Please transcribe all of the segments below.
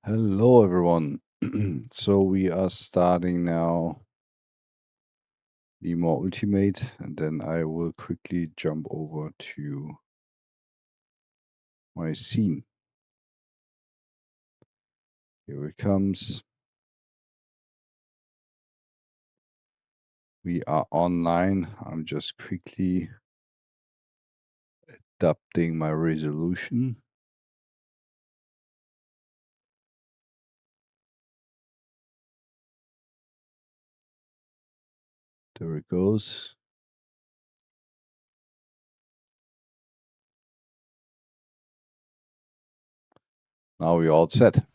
Hello, everyone. So we are starting now the more ultimate, and then I will quickly jump over to my scene. Here it comes. We are online. I'm just quickly adapting my resolution. There it goes. Now we're all set.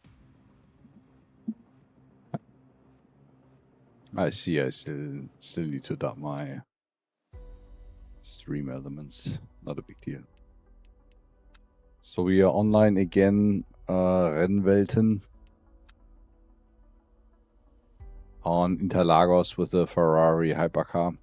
I see. I still need to adapt my stream elements. Not a big deal. So we are online again. Rennwelten on Interlagos with the Ferrari Hypercar.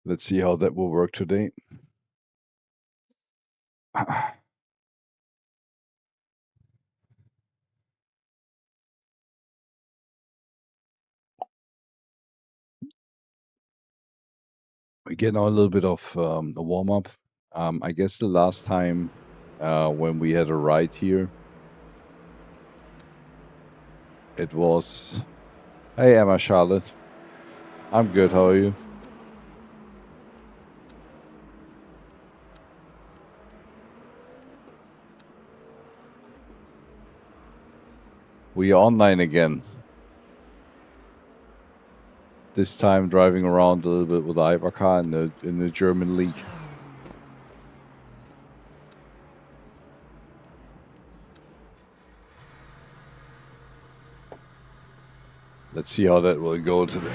Let's see how that will work today. Again, a little bit of a warm-up. I guess the last time when we had a ride here, it was... Hey, Emma Charlotte. I'm good, how are you? We are online again. This time driving around a little bit with the Hypercar in the German league. Let's see how that will go today.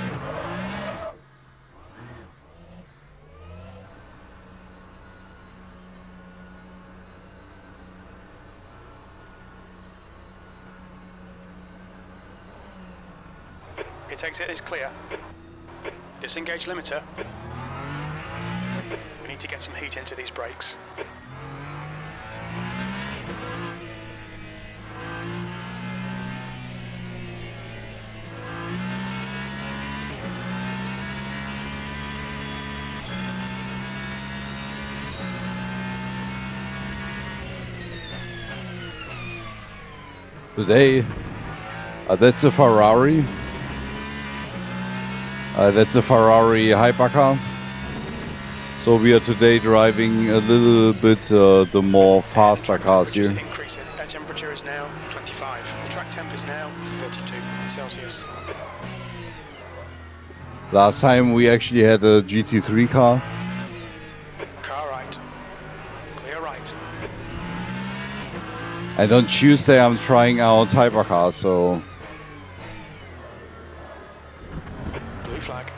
It exit is clear. Disengage limiter. We need to get some heat into these brakes. Today, that's a Ferrari. That's a Ferrari Hypercar. So we are today driving a little bit the more faster cars here. Increase it. Air temperature is now 25. The track temp is now 32 Celsius. Last time we actually had a GT3 car. Car right. Clear right. And on Tuesday I'm trying out Hypercar, so... Blue flag.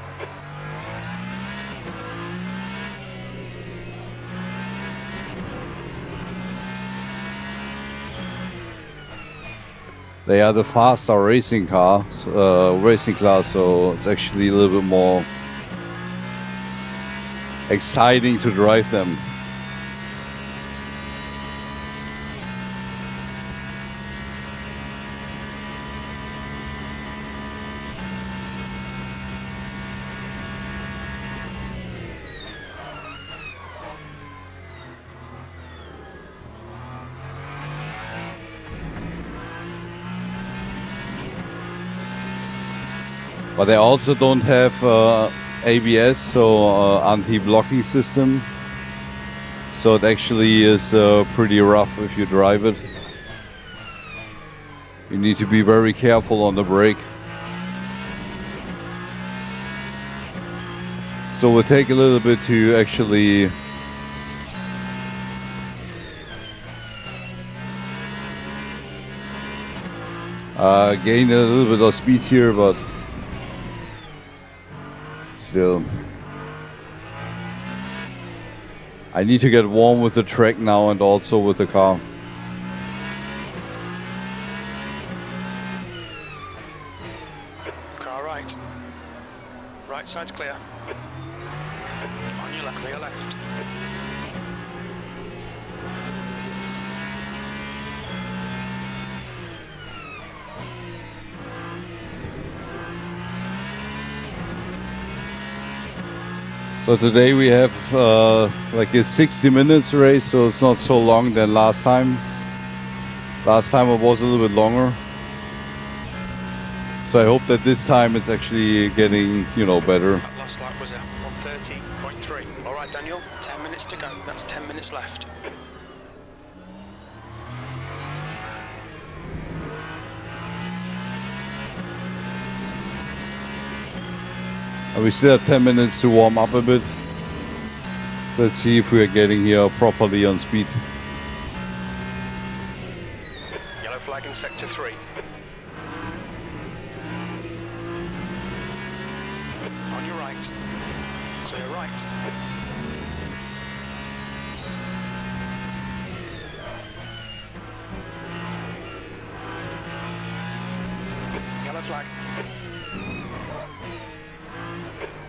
They are the faster racing cars, racing class, so it's actually a little bit more exciting to drive them. But they also don't have ABS, so anti-blocking system. So it actually is pretty rough if you drive it. You need to be very careful on the brake. So we'll take a little bit to actually gain a little bit of speed here, but still. I need to get warm with the track now and also with the car. Car right. Right side's clear. On your left, clear left. So today we have like a 60 minutes race, so it's not so long than last time. Last time it was a little bit longer. So I hope that this time it's actually getting, you know, better. That last lap was a 1:30.3. All right, Daniel, 10 minutes to go. That's 10 minutes left. And we still have 10 minutes to warm up a bit. Let's see if we are getting here properly on speed. Yellow flag in sector 3. On your right. Clear right. Yellow flag.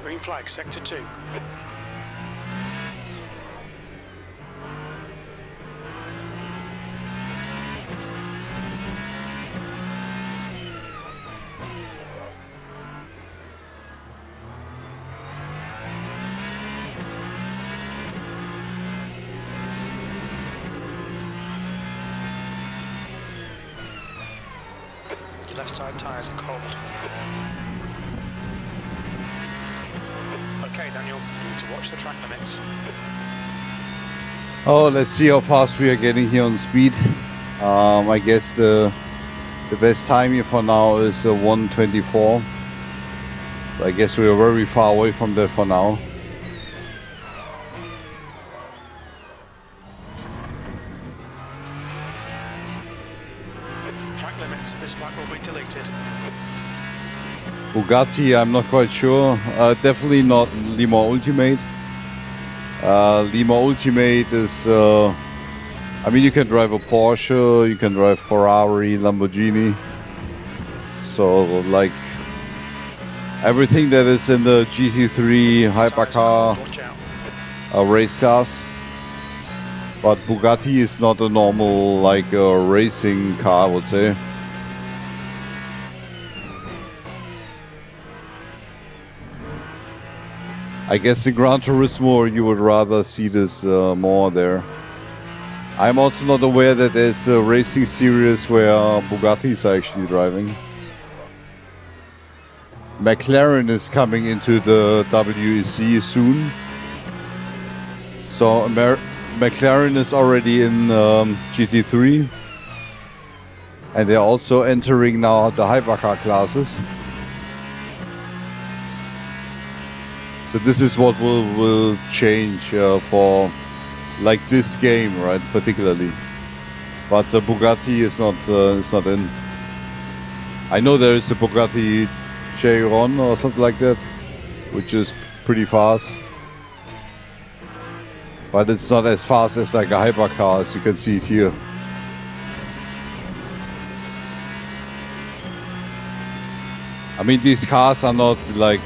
Green flag, sector 2. Left side tyres are cold. Okay, Daniel, you need to watch the track limits. Oh, let's see how fast we are getting here on speed. I guess the best time here for now is 1:24. So I guess we are very far away from that for now. Track limits, this lap will be deleted. Bugatti, I'm not quite sure. Definitely not Lima Ultimate. Lima Ultimate is, I mean, you can drive a Porsche, you can drive Ferrari, Lamborghini. So, like, everything that is in the GT3 Hypercar Watch out. race class. But Bugatti is not a normal, like, racing car, I would say. I guess in Gran Turismo you would rather see this more there. I'm also not aware that there's a racing series where Bugattis are actually driving. McLaren is coming into the WEC soon. So McLaren is already in GT3. And they're also entering now the Hypercar classes. So this is what will change for like this game, right? Particularly, but Bugatti is not in. I know there is a Bugatti Chiron or something like that, which is pretty fast, but it's not as fast as like a Hypercar, as you can see it here. I mean, these cars are not like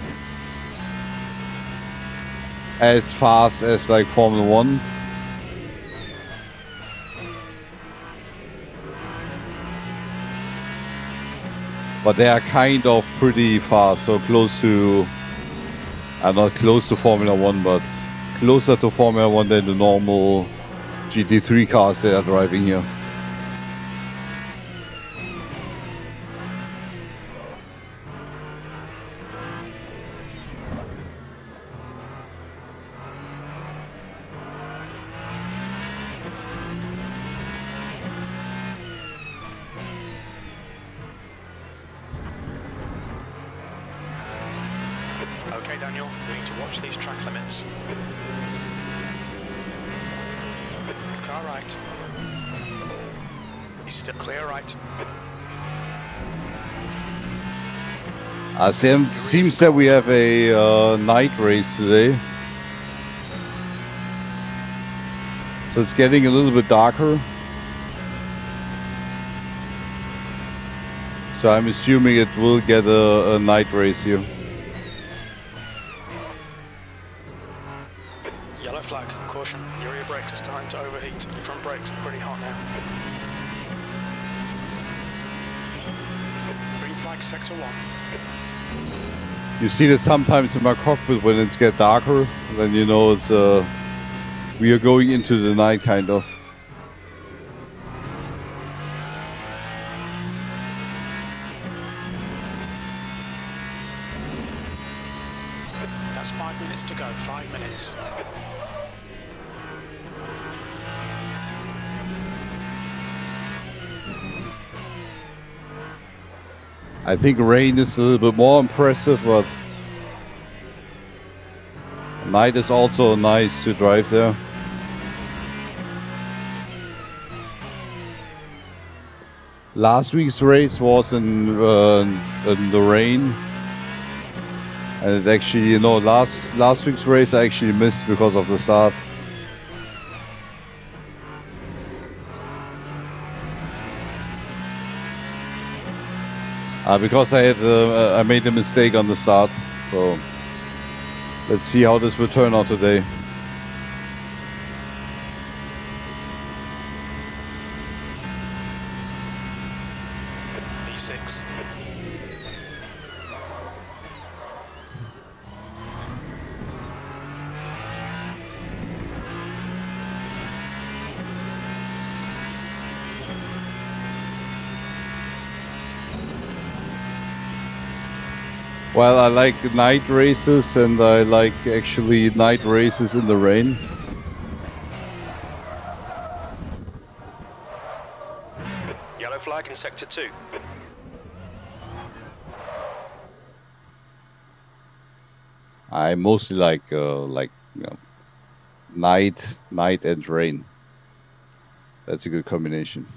as fast as like Formula 1. But they are kind of pretty fast, so close to, not close to Formula 1, but closer to Formula 1 than the normal GT3 cars they are driving here. Okay, Daniel, we need to watch these track limits. Car right. He's still clear right. Seems that we have a night race today. So it's getting a little bit darker. So I'm assuming it will get a night race here. Yellow flag, caution, your rear brakes, it's time to overheat. Your front brakes are pretty hot now. Green flag, sector 1. You see this sometimes in my cockpit when it's get darker, then you know it's we are going into the night kind of. That's 5 minutes to go, 5 minutes. I think rain is a little bit more impressive, but night is also nice to drive there. Last week's race was in the rain, and it actually, you know, last week's race I actually missed because of the start. Because I made a mistake on the start. So let's see how this will turn out today. V6. Well, I like night races, and I like actually night races in the rain. Yellow flag in sector 2. I mostly like you know, night and rain. That's a good combination.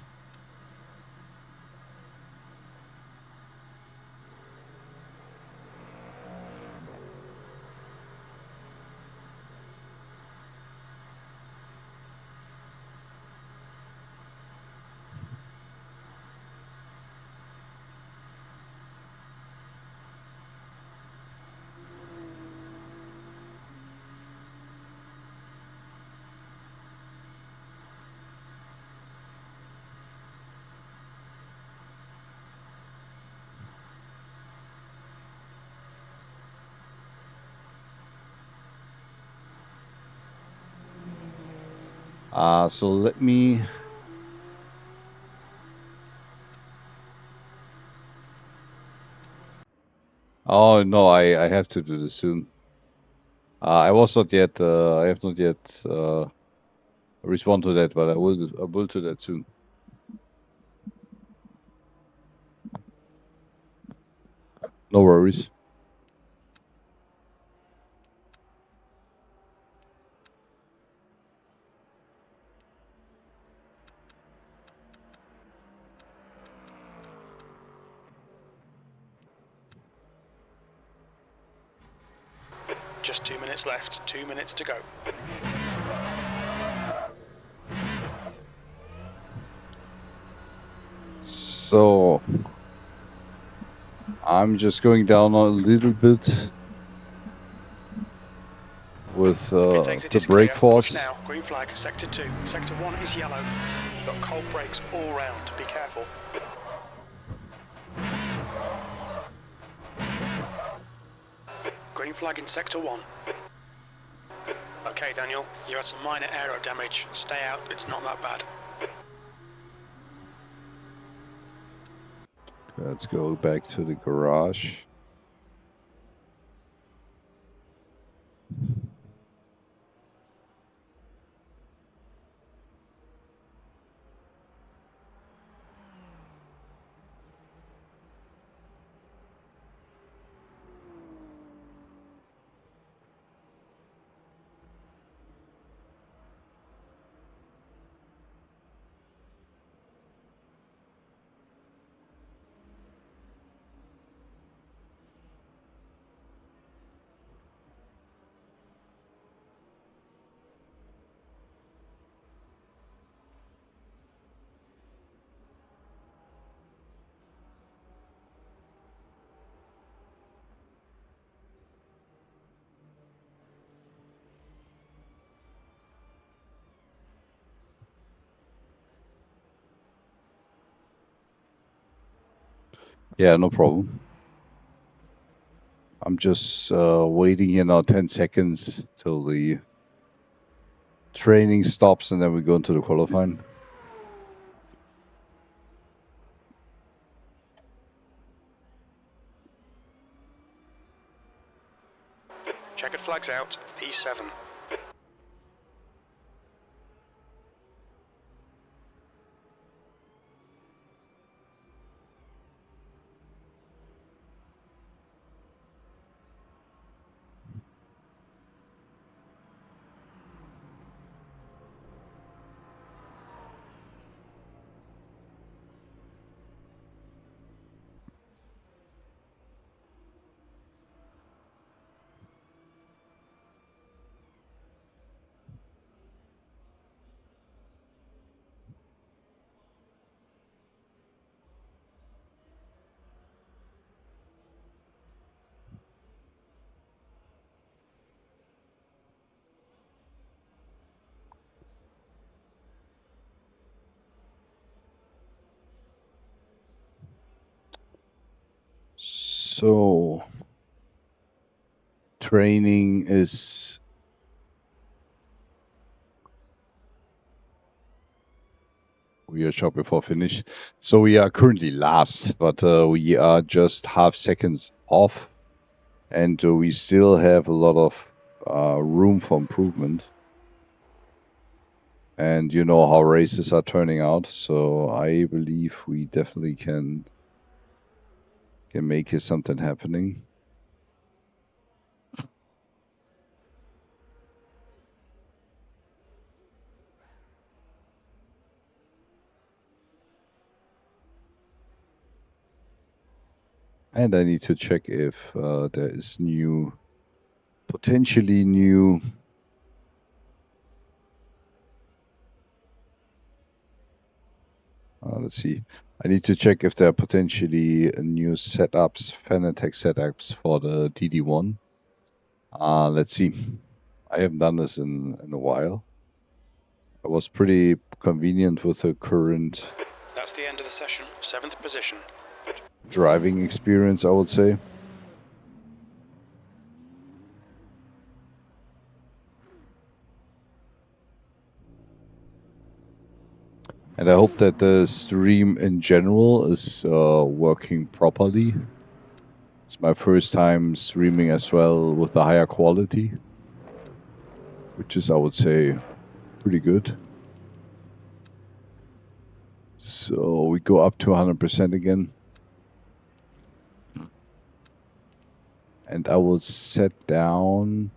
So let me. Oh no, I have to do this soon. I was not yet. I have not yet respond to that, but I will do that soon. No worries. Just 2 minutes left, 2 minutes to go. So I'm just going down a little bit with the brake force. Now, green flag, sector 2. Sector 1 is yellow. You've got cold brakes all round. Be careful. Green flag in sector 1. Okay, Daniel, you had some minor aero damage. Stay out, it's not that bad. Let's go back to the garage. Yeah, no problem. I'm just waiting here now 10 seconds till the training stops and then we go into the qualifying. Checkered flags out, P7. So, training is we are short before finish. So we are currently last, but we are just half seconds off, and we still have a lot of room for improvement. And you know how races are turning out, so I believe we definitely can make here something happening. And I need to check if there is potentially new. Let's see. I need to check if there are potentially new setups, Fanatec setups for the DD1. Let's see. I haven't done this in a while. It was pretty convenient with the current. That's the end of the session. 7th position. Driving experience, I would say. And I hope that the stream in general is working properly. It's my first time streaming as well with a higher quality, which is, I would say, pretty good. So we go up to 100% again. And I will set down.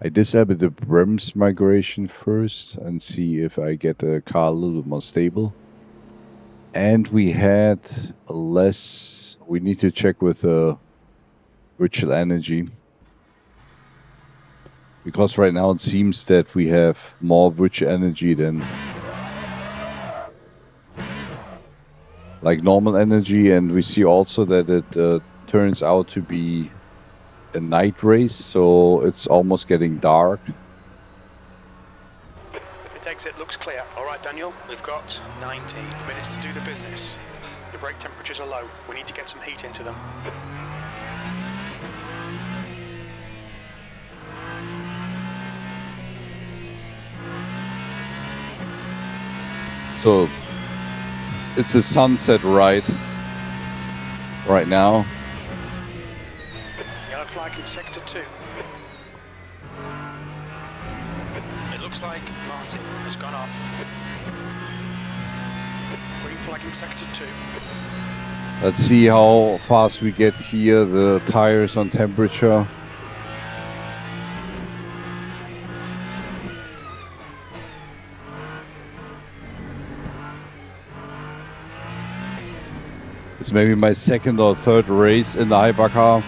I disable the Brems migration first and see if I get the car a little bit more stable. And we had less. We need to check with virtual energy. Because right now it seems that we have more virtual energy than like normal energy, and we see also that it turns out to be a night race, so it's almost getting dark. The pit exit looks clear. All right, Daniel, we've got 19 minutes to do the business. The brake temperatures are low. We need to get some heat into them. So it's a sunset right now. Yellow flag in sector 2. It looks like Martin has gone off. Green flag in sector 2. Let's see how fast we get here, the tires on temperature. It's maybe my second or third race in the Hypercar.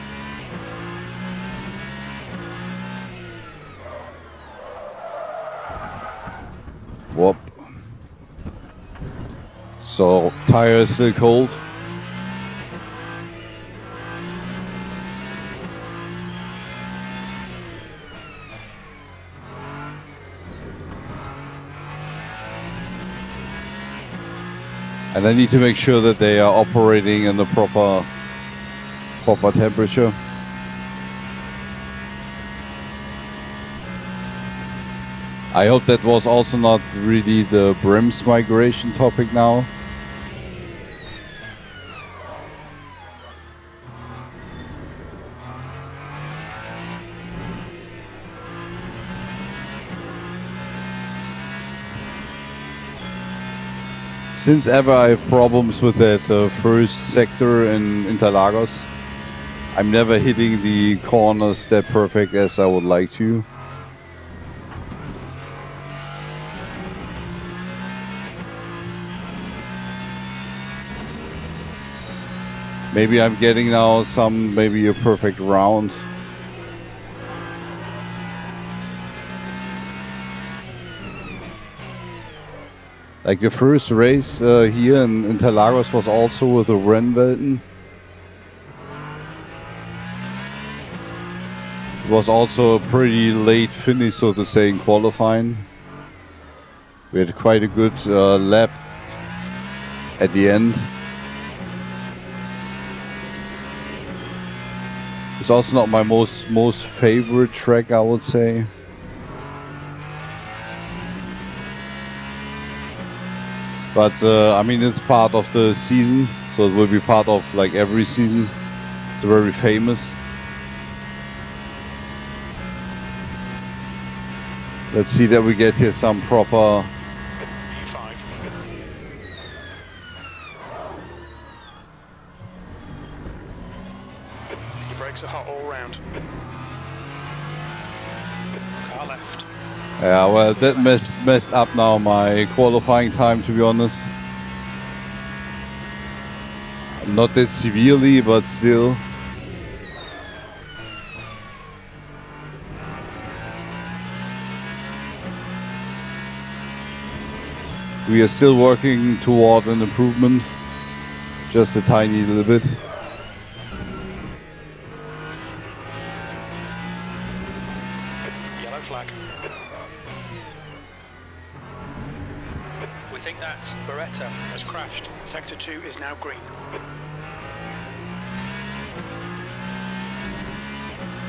Whoop. So, tires still cold. And I need to make sure that they are operating in the proper temperature. I hope that was also not really the brims migration topic now. Since ever I have problems with that first sector in Interlagos. I'm never hitting the corners that perfect as I would like to. Maybe I'm getting now maybe a perfect round. Like the first race here in Interlagos was also with a Rennwelten. It was also a pretty late finish, so to say, in qualifying. We had quite a good lap at the end. It's also not my most favorite track, I would say. But I mean, it's part of the season, so it will be part of like every season. It's very famous. Let's see that we get here some proper. E5. Your brakes are hot all round. Car left. Yeah, well, that messed up now my qualifying time, to be honest. Not that severely, but still. We are still working toward an improvement, just a tiny little bit. Yellow flag. We think that Beretta has crashed. Sector 2 is now green.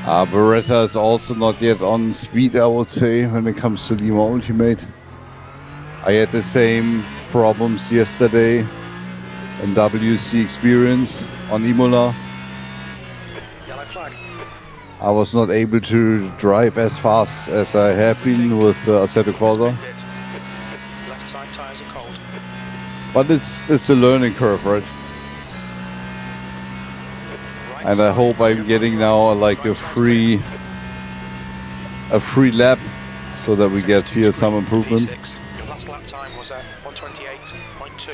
Beretta is also not yet on speed, I would say, when it comes to Lima Ultimate. I had the same problems yesterday in WC Experience on Imola. Yellow flag. I was not able to drive as fast as I have been with Assetto Corsa. Left side tyres are cold. But it's a learning curve, right? Right And I hope I'm getting now like a free lap, so that we get here some improvement. V6. Your last lap time was at 128.2.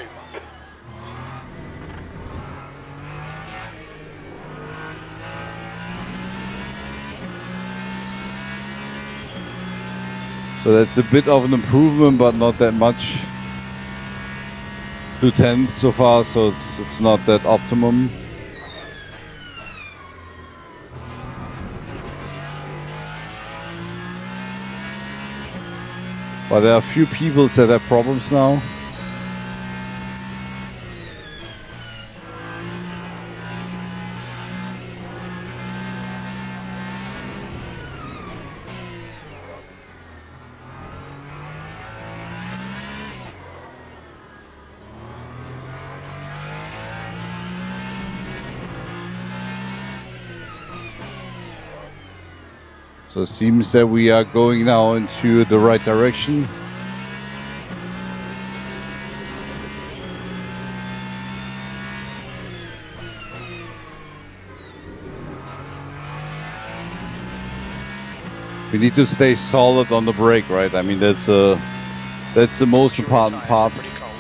So that's a bit of an improvement, but not that much. 210 so far, so it's not that optimum. But there are a few people that have problems now. So it seems that we are going now into the right direction. We need to stay solid on the brake, right? I mean, that's the most important part. Pretty cold.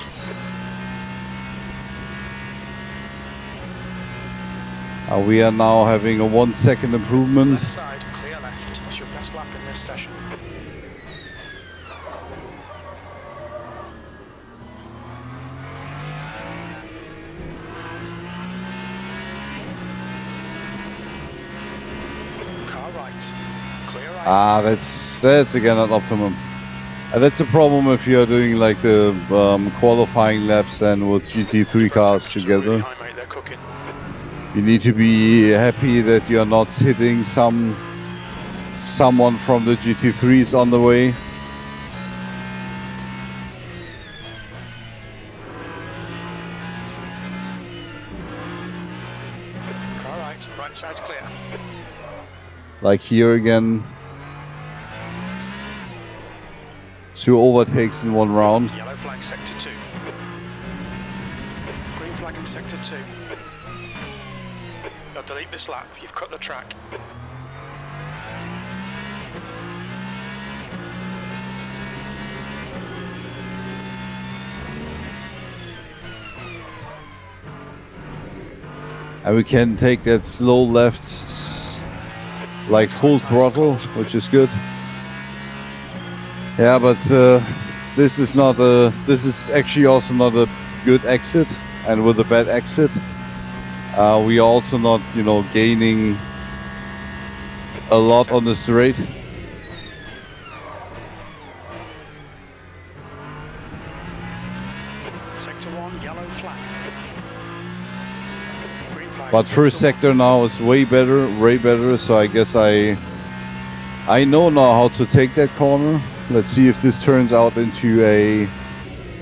We are now having a 1 second improvement. Left side, clear left. That's your best lap in this session. Car right. Clear right. That's again an optimum. And that's the problem if you're doing like the qualifying laps then with GT3 cars together. Really high, mate. They're cooking. You need to be happy that you're not hitting someone from the GT3s on the way. Car right side's clear. Like here again. 2 overtakes in 1 round. Yellow flag sector 2. Green flag in sector 2. Now delete this lap, you've cut the track. And we can take that slow left, like full throttle, which is good. Yeah, but this is not a. This is actually also not a good exit, and with a bad exit, we are also not, you know, gaining a lot on the straight. Sector 1, yellow flag. But first sector now is way better. So I guess I know now how to take that corner. Let's see if this turns out into a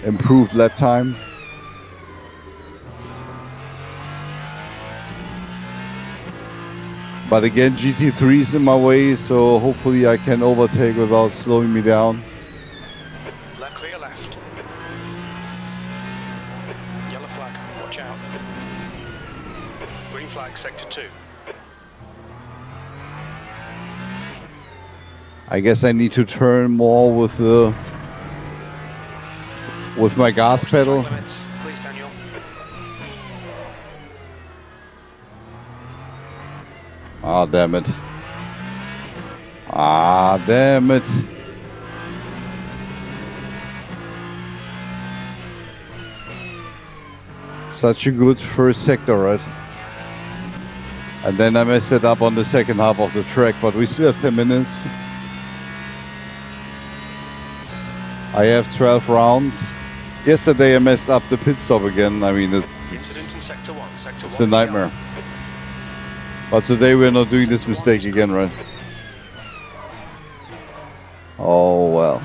improved lap time. But again, GT3 is in my way, so hopefully I can overtake without slowing me down. Clear left. Yellow flag, watch out. Green flag, sector 2. I guess I need to turn more with my gas pedal. Limits, please, Daniel. Ah, damn it. Ah, damn it. Such a good first sector, right? And then I messed it up on the second half of the track, but we still have 10 minutes. I have 12 rounds. Yesterday I messed up the pit stop again. I mean, it's a nightmare. But today we're not doing this mistake again, right? Oh well.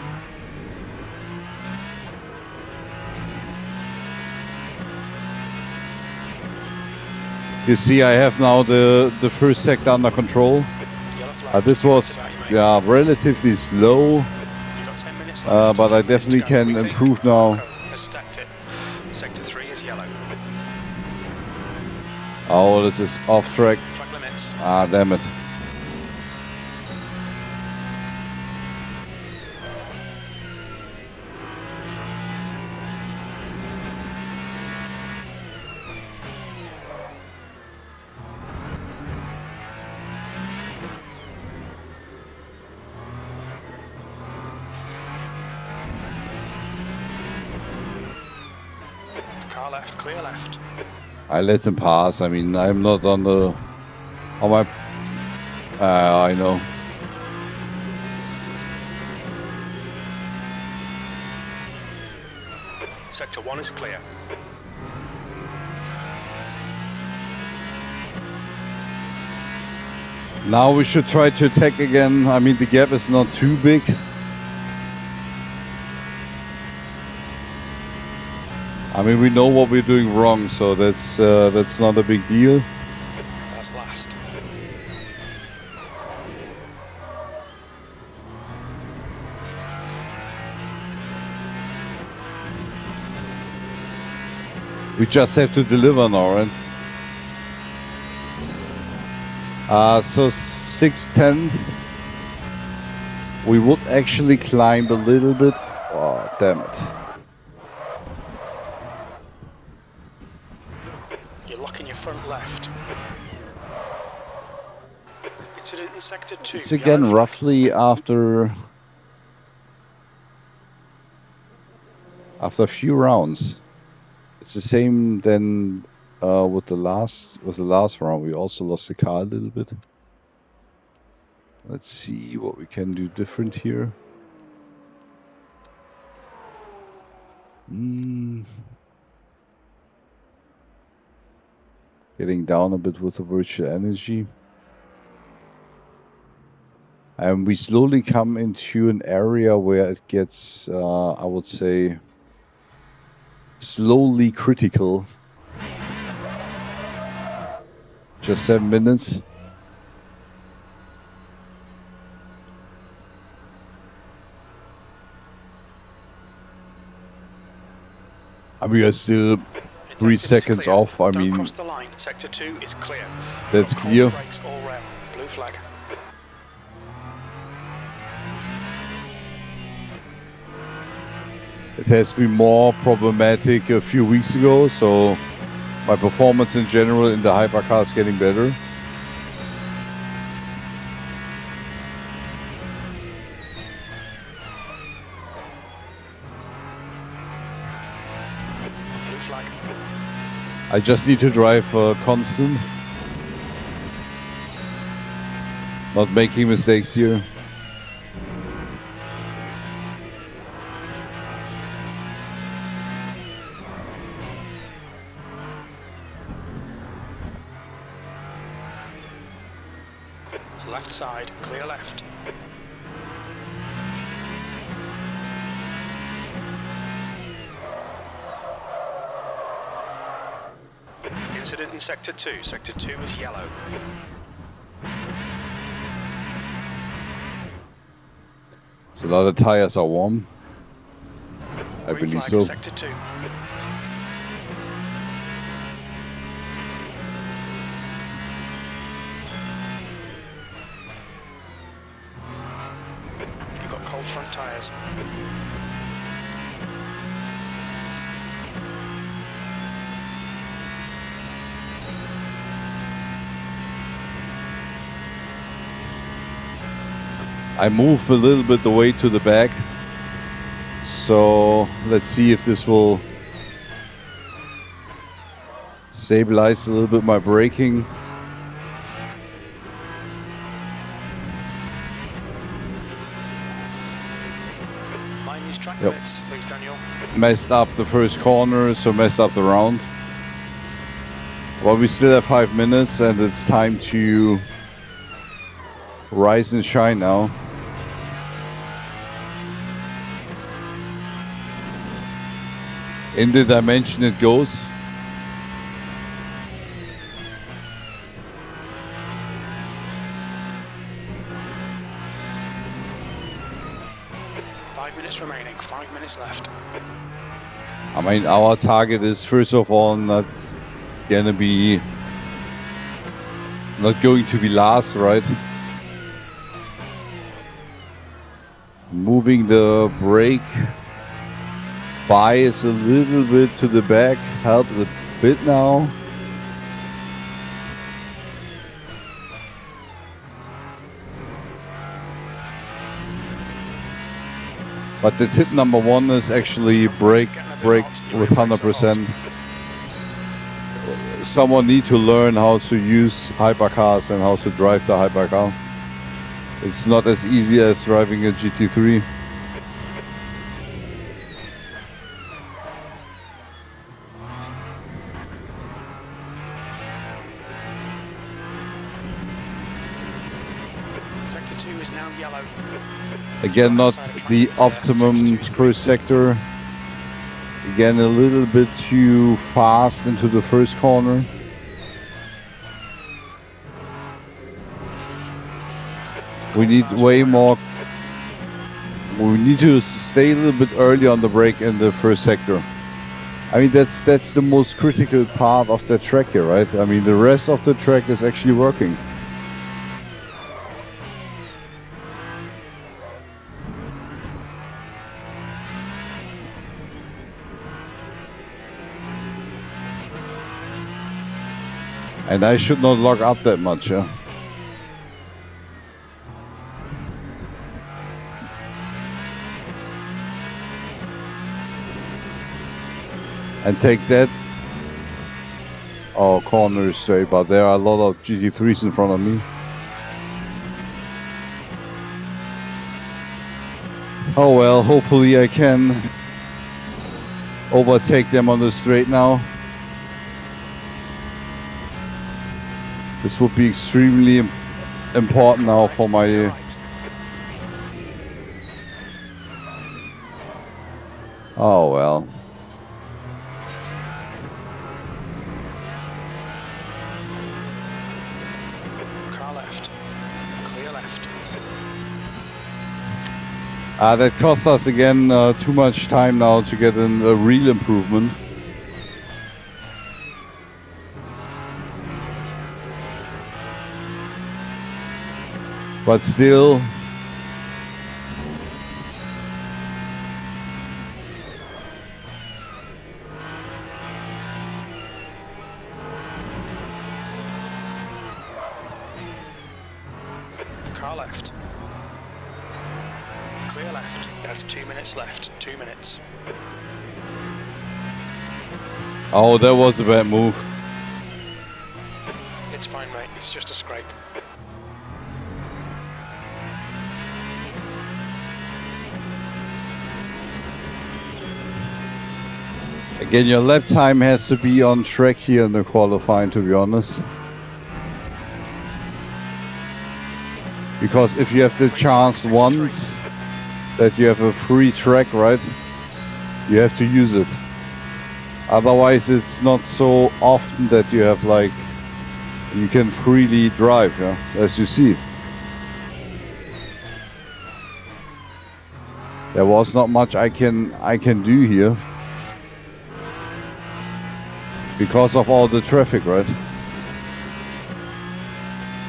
You see, I have now the first sector under control. This was, yeah, relatively slow. But I definitely can improve now. Sector 3 is yellow. Oh, this is off track. Ah, damn it. Car left, clear left. I let him pass. I mean, I'm not on my. I know. Sector 1 is clear. Now we should try to attack again. I mean, the gap is not too big. I mean, we know what we're doing wrong, so that's not a big deal. That's last. We just have to deliver on our end. So 6:10. We would actually climb a little bit. Oh, damn it. You're locking your front left. Incident in sector 2. It's again roughly after a few rounds. It's the same then with the last round. We also lost the car a little bit. Let's see what we can do different here. Getting down a bit with the virtual energy. And we slowly come into an area where it gets, I would say, slowly critical. Just 7 minutes. And we are still 3 seconds off. I mean, cross the line. Sector 2 is clear. That's clear. Brakes all round. Blue flag. It has been more problematic a few weeks ago, so my performance in general in the hypercar is getting better. Blue flag. I just need to drive constant. Not making mistakes here. Left side, clear left. Incident in Sector 2. Sector 2 is yellow. So now the tires are warm. I Green believe flag, so. Sector 2. You've got cold front tires. I move a little bit away to the back. So let's see if this will stabilize a little bit my braking. Mind these track Yep. limits, please, Daniel. Messed up the first corner, so messed up the round. Well, we still have 5 minutes and it's time to rise and shine now. In the dimension it goes. Remaining, 5 minutes left. I mean, our target is first of all not going to be last, right? Moving the brake bias a little bit to the back helps a bit now. But the tip number one is actually brake with 100%. Someone need to learn how to use hypercars and how to drive the hypercar. It's not as easy as driving a GT3. Sector 2 is now yellow. Again, not the optimum first sector. Again, a little bit too fast into the first corner. We need way more. We need to stay a little bit early on the brake in the first sector. I mean, that's the most critical part of the track here, right? I mean, the rest of the track is actually working. And I should not lock up that much, yeah. And take that. Oh, corner is straight, but there are a lot of GT3s in front of me. Oh well, hopefully I can overtake them on the straight now. This will be extremely important now for my... Oh well. Car left. Clear left. That costs us again too much time now to get a real improvement. But still, car left. Clear left. That's 2 minutes left. 2 minutes. oh, that was a bad move. It's fine, mate. It's just a scrape. Again, your lap time has to be on track here in the qualifying, to be honest. Because if you have the chance once that you have a free track, right, you have to use it. Otherwise, it's not so often that you have like, you can freely drive, yeah, as you see. There was not much I can do here. Because of all the traffic, right?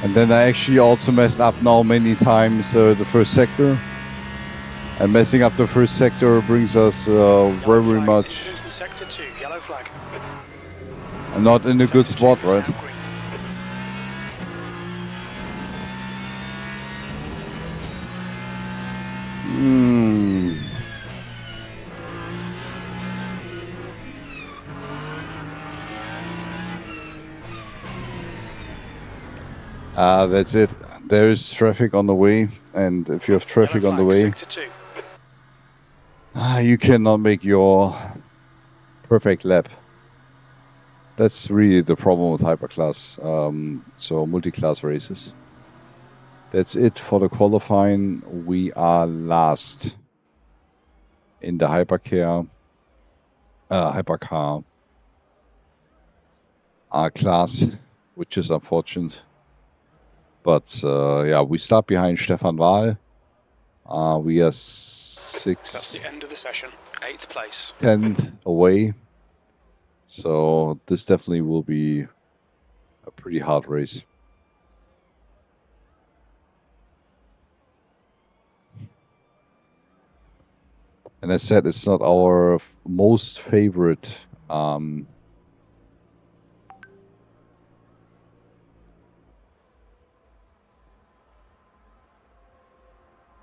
And then I actually also messed up now many times the first sector. And messing up the first sector brings us very much Sector 2, yellow flag. not in a good spot, right? That's it. There is traffic on the way, and if you have traffic on the way, you cannot make your perfect lap. That's really the problem with hyperclass, so multi-class races. That's it for the qualifying. We are last in the Hypercar class, which is unfortunate. But yeah, we start behind Stefan Wahl. We are That's the end of the session. 8th place. 10th away. So this definitely will be a pretty hard race. And as said, it's not our most favorite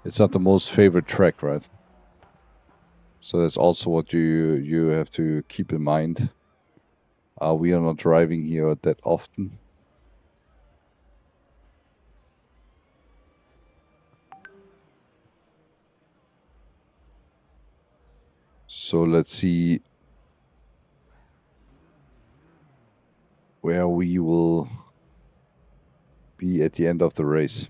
it's not the most favorite track, right? So that's also what you have to keep in mind. We are not driving here that often. So let's see where we will be at the end of the race.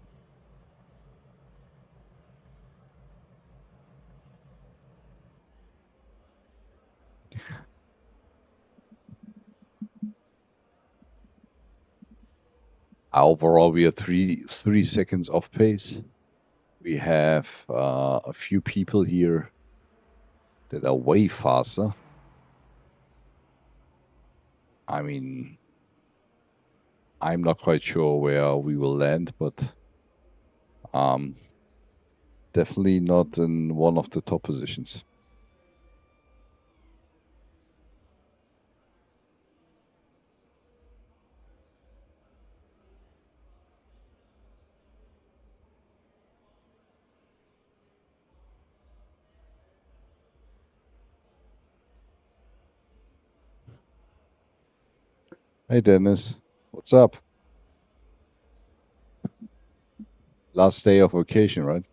Overall, we are three seconds off pace. We have a few people here that are way faster. I mean, I'm not quite sure where we will land, but definitely not in one of the top positions. Hey, Dennis. What's up? Last day of vacation, right?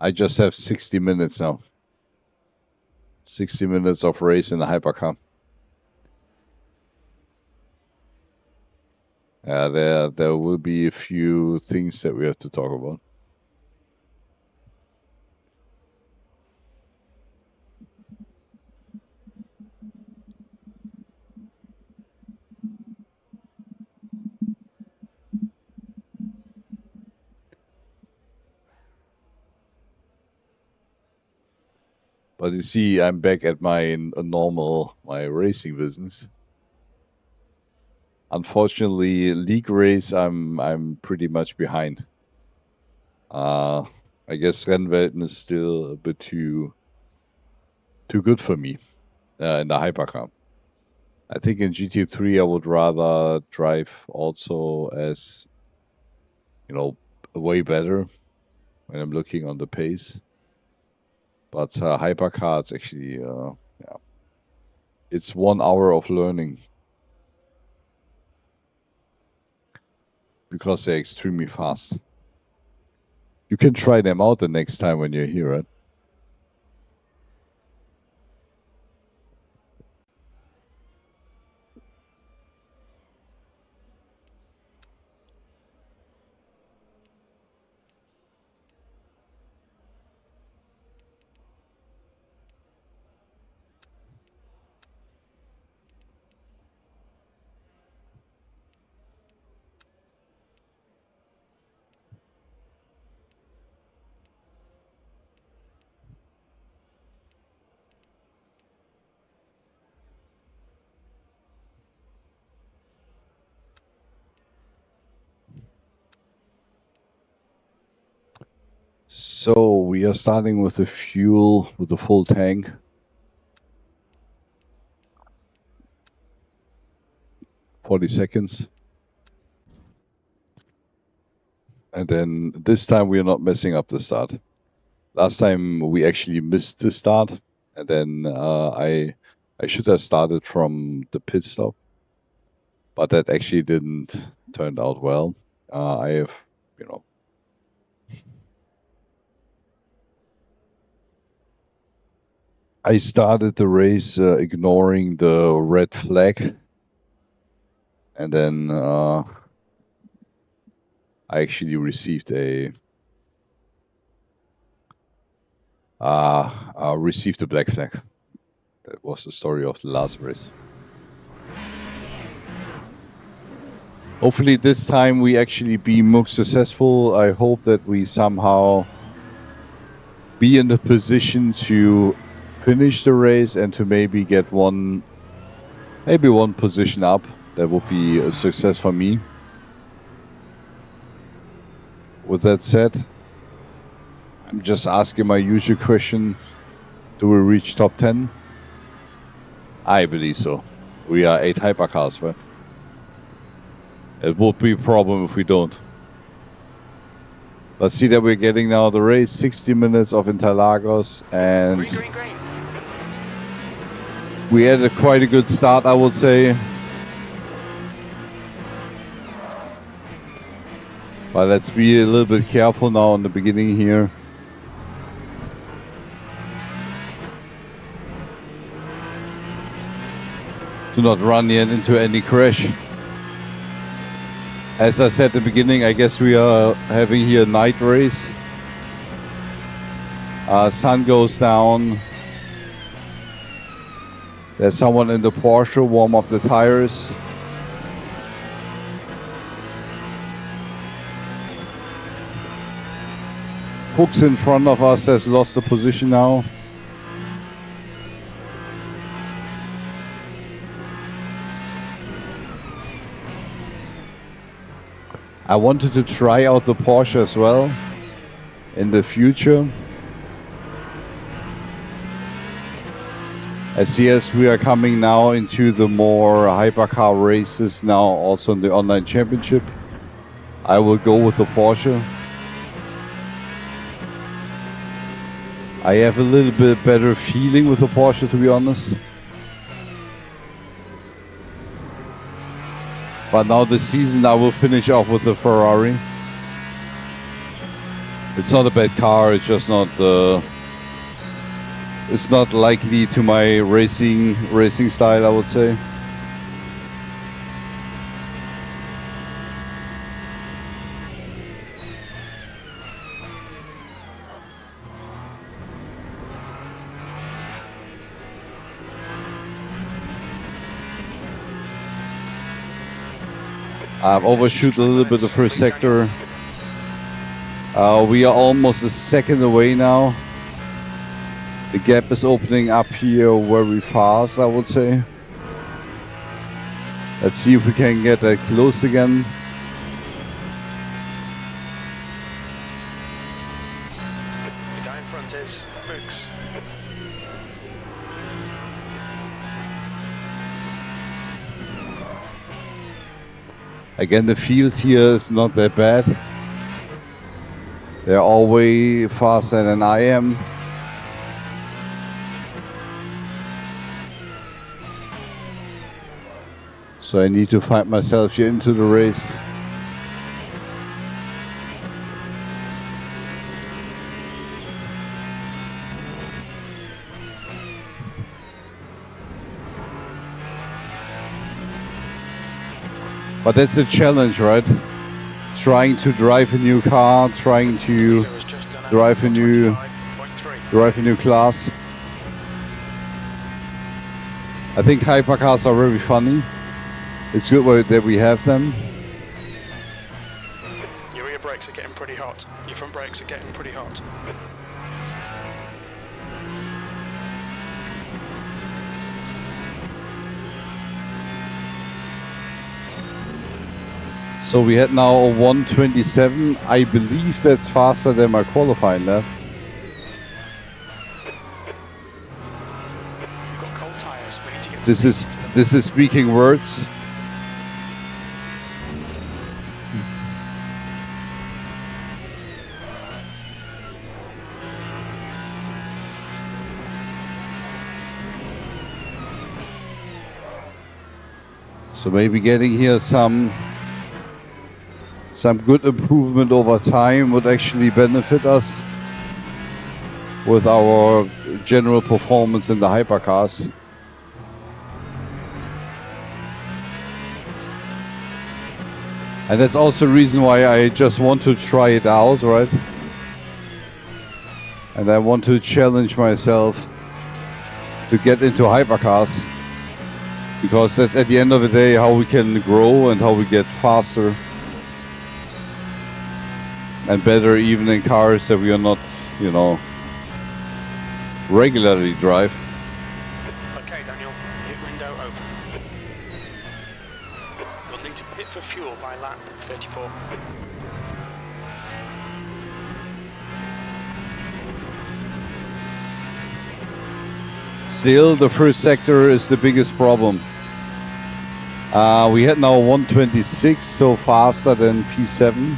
I just have 60 minutes now. 60 minutes of race in the hypercar. There will be a few things that we have to talk about. But you see, I'm back at my racing business. Unfortunately, league race, I'm pretty much behind. I guess Rennwelten is still a bit too good for me in the hypercar. I think in GT3 I would rather drive also as, way better when I'm looking on the pace. But hypercar, it's actually, it's 1 hour of learning because they're extremely fast. You can try them out the next time when you're here, right? So we are starting with the fuel with the full tank. "40 seconds. And then this time we are not messing up the start. Last time we actually missed the start, and then I should have started from the pit stop, but that actually didn't turn out well. I have, I started the race ignoring the red flag, and then I actually received a black flag. That was the story of the last race. Hopefully this time we actually be more successful. I hope that we somehow be in the position to finish the race and to maybe get one position up. That would be a success for me. With that said, I'm just asking my usual question: do we reach top 10? I believe so. We are 8 hypercars, right? It would be a problem if we don't. Let's see that we're getting now the race, 60 minutes of Interlagos, and Green. we had quite a good start, I would say. But let's be a little bit careful now in the beginning here. Do not run yet into any crash. As I said at the beginning, I guess we are having here a night race. Sun goes down. There's someone in the Porsche, warm up the tires. Fuchs in front of us has lost the position now. I wanted to try out the Porsche as well in the future. As yes, we are coming now into the more hypercar races now, also in the online championship. I will go with the Porsche. I have a little bit better feeling with the Porsche, to be honest. But now this season I will finish off with the Ferrari. It's not a bad car. It's just not. It's not likely to my racing style, I would say. I've overshoot a little bit the first sector. We are almost a second away now. The gap is opening up here very fast, I would say. Let's see if we can get that closed again. The guy in front is Fuchs. Again, the field here is not that bad. They're all way faster than I am. So I need to find myself here into the race. But that's the challenge, right? Trying to drive a new car, trying to drive a new class. I think hypercars are very funny. It's good that we have them. Your rear brakes are getting pretty hot. Your front brakes are getting pretty hot. So we had now a 127. I believe that's faster than my qualifying lap. You've got cold tyres. We need to get This is speaking words. So maybe getting here some good improvement over time would actually benefit us with our general performance in the hypercars. And that's also the reason why I just want to try it out, right? And I want to challenge myself to get into hypercars, because that's at the end of the day how we can grow and how we get faster and better, even in cars that we are not, you know, regularly drive. Okay, Daniel, pit window open. You'll need to pit for fuel by lap 34. Still, the first sector is the biggest problem. We had now 126, so faster than P7.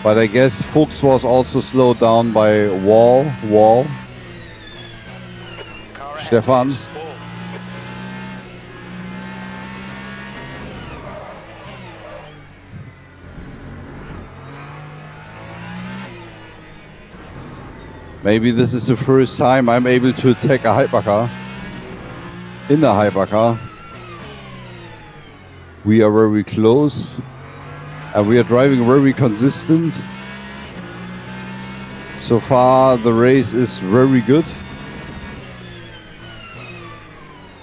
But I guess Fuchs was also slowed down by Wall. Stefan. Maybe this is the first time I'm able to attack a hypercar. In a hypercar. We are very close. And we are driving very consistent. So far the race is very good.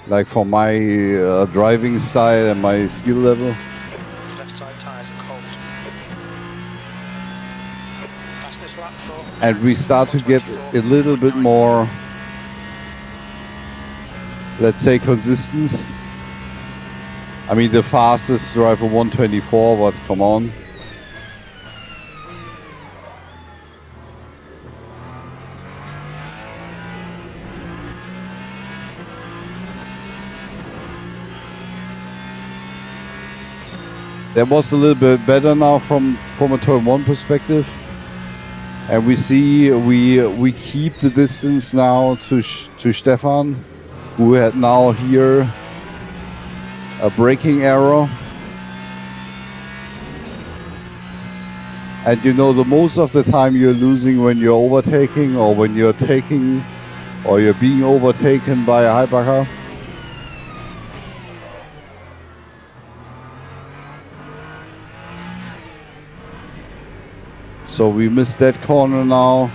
Like for my driving style and my skill level. Left side tyres are cold. Fastest lap for... And we start to get a little bit more, let's say, consistent. I mean, the fastest drive a 124, but come on. That was a little bit better now from a turn 1 perspective. And we see we keep the distance now to Stefan, who had now here a braking error. And you know, the most of the time you're losing when you're overtaking or when you're taking or you're being overtaken by a hypercar. So we missed that corner now.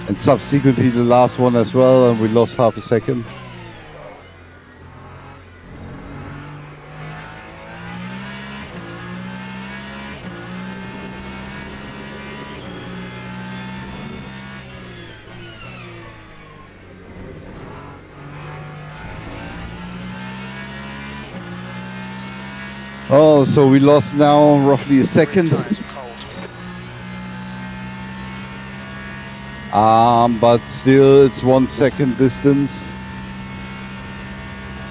And subsequently the last one as well, and we lost half a second. Oh, so we lost now roughly a second. But still it's 1 second distance.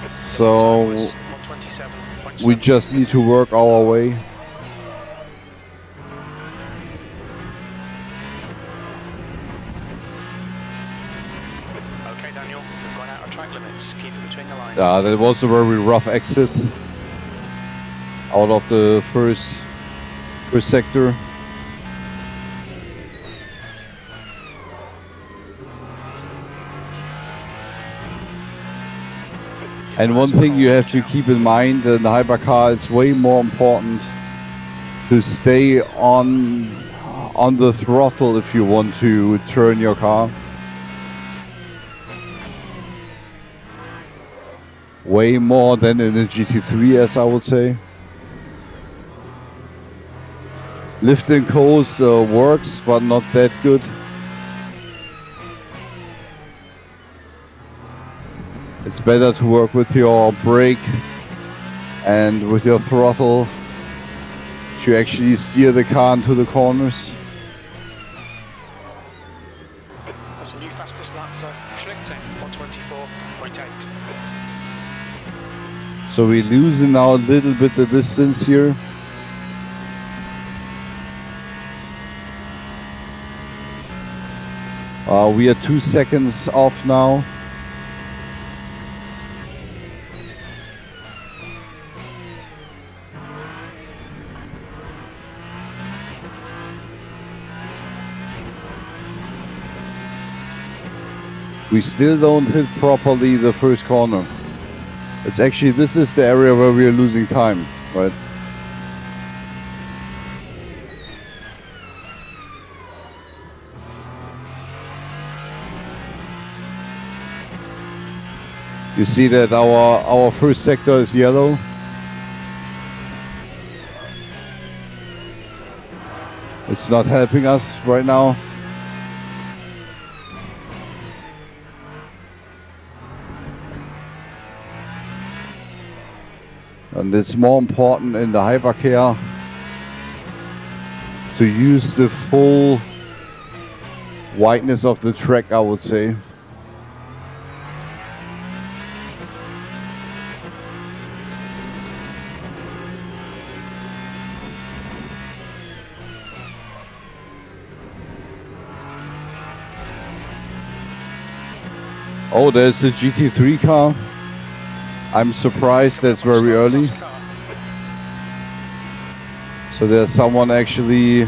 So we just need to work our way. Okay, Daniel, we've gone out of track limits. Keep it between the lines. That was a very rough exit out of the first sector. And one thing you have to keep in mind in the hypercar, it's way more important to stay on the throttle if you want to turn your car. Way more than in the GT3, as I would say. Lift and coast works, but not that good. It's better to work with your brake and with your throttle to actually steer the car into the corners. That's a new fastest lap for Schlichting, 124.8. So we're losing now a little bit the distance here. We are 2 seconds off now. We still don't hit properly the first corner. It's actually, this is the area where we are losing time, right? You see that our first sector is yellow. It's not helping us right now. And it's more important in the Hypercar to use the full wideness of the track, I would say. Oh, there's a GT3 car. I'm surprised that's very early. So there's someone actually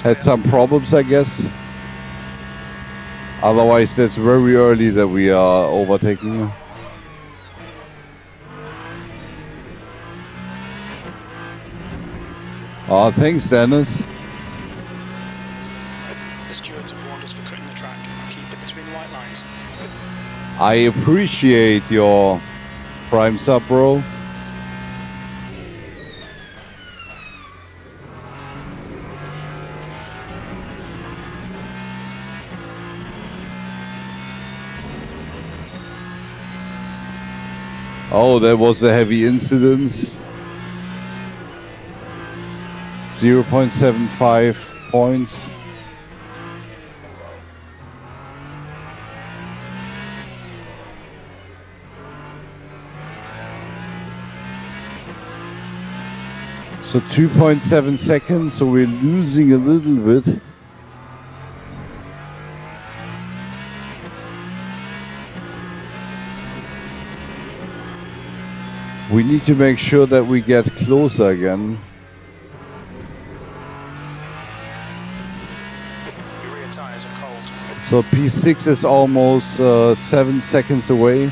had some problems, I guess. Otherwise, that's very early that we are overtaking. Oh, thanks, Dennis. The stewards have warned us for cutting the track. Keep it between the white lines. I appreciate your prime sub, bro. Oh, there was a heavy incident. 0.75 points. So 2.7 seconds, so we're losing a little bit. We need to make sure that we get closer again. Your rear tyres are cold. So P6 is almost 7 seconds away.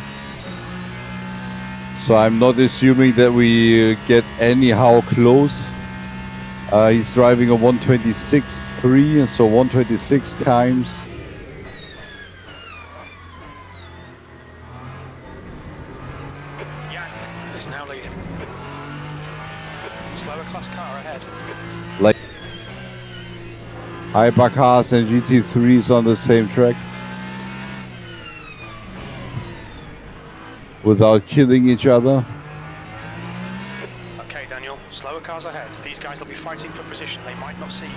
So I'm not assuming that we get anyhow close. He's driving a 126.3, so 126 times. Yank is now leading. Slower class car ahead. Like Hypercars and GT3s on the same track. Without killing each other. Okay, Daniel, slower cars ahead. These guys will be fighting for position. They might not see you.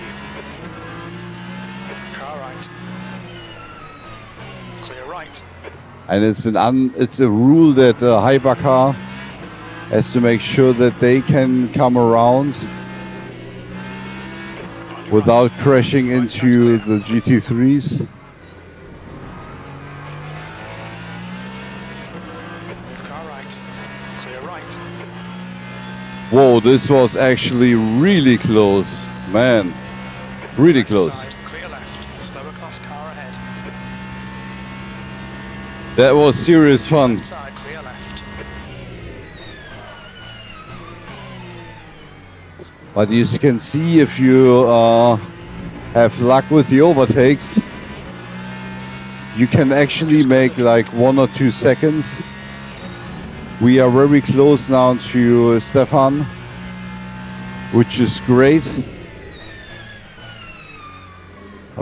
Car right. Clear right. And it's a rule that Hypercar has to make sure that they can come around without crashing into the GT3s. Car right. Clear right. Whoa, this was actually really close. Man, really close. Side, clear left. Slower class car ahead. That was serious fun. Left side, clear left. But you can see, if you have luck with the overtakes, you can actually make like 1 or 2 seconds. We are very close now to Stefan, which is great,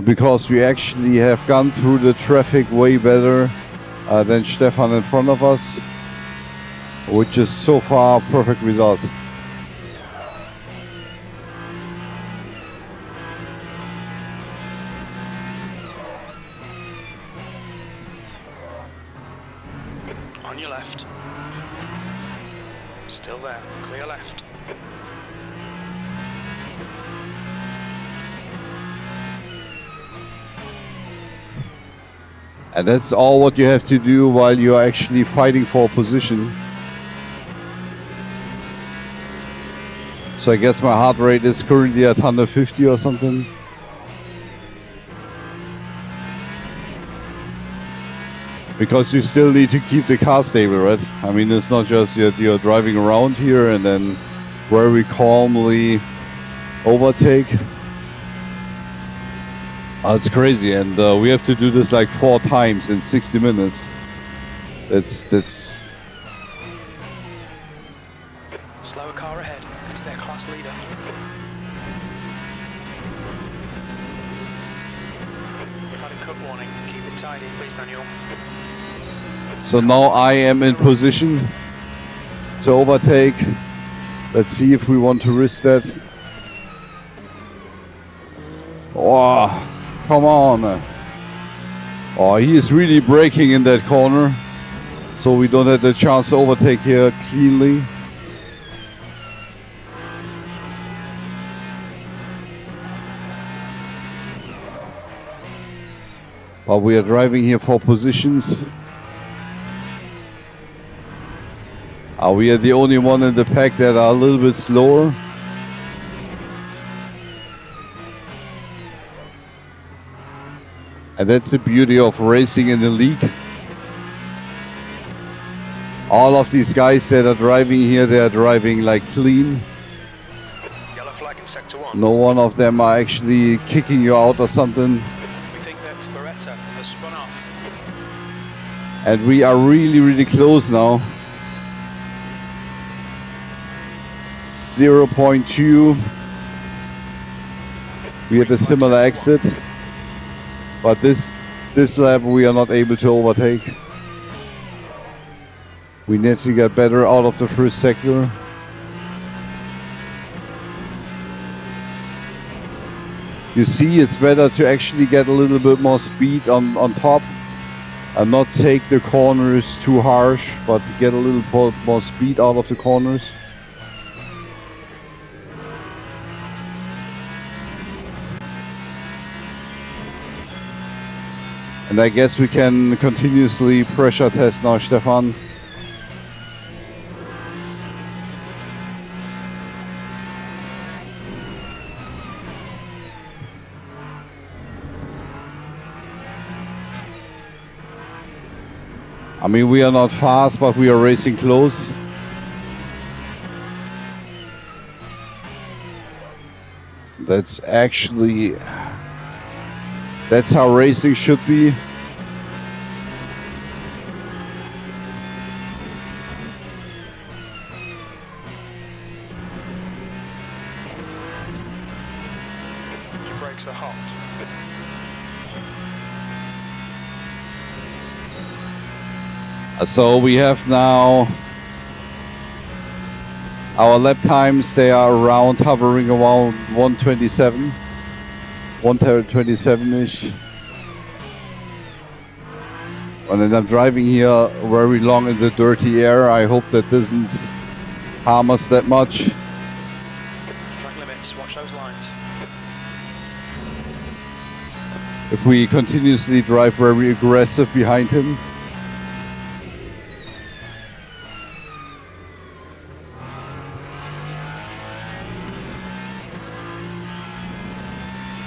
because we actually have gone through the traffic way better than Stefan in front of us, which is so far a perfect result. On your left. Still there. Clear left. And that's all what you have to do while you are actually fighting for a position. So I guess my heart rate is currently at 150 or something. Because you still need to keep the car stable, right? I mean, it's not just you're driving around here and then very calmly overtake. It's crazy, and we have to do this like 4 times in 60 minutes. That's Slower car ahead. It's their class leader. We've had a cut warning. Keep it tidy, please, Daniel. so now I am in position to overtake. Let's see if we want to risk that. Oh, come on. Oh, he is really braking in that corner, so we don't have the chance to overtake here cleanly. But we are driving here for positions. We are the only one in the pack that are a little bit slower. And that's the beauty of racing in the league. All of these guys that are driving here, they are driving like clean. Yellow flag in sector 1. No one of them are actually kicking you out or something. We think that Beretta has spun off. And we are really, really close now. 0.2. We had a similar exit. But this lap we are not able to overtake. We need to get better out of the first sector. You see, it's better to actually get a little bit more speed on top and not take the corners too harsh, but get a little more speed out of the corners. And I guess we can continuously pressure test now, Stefan. I mean, we are not fast, but we are racing close. That's how racing should be. Your brakes are hot. So we have now our lap times. They are hovering around 127, 127-ish. And then I'm driving here very long in the dirty air. I hope that doesn't harm us that much. Track limits, watch those lines. If we continuously drive very aggressive behind him.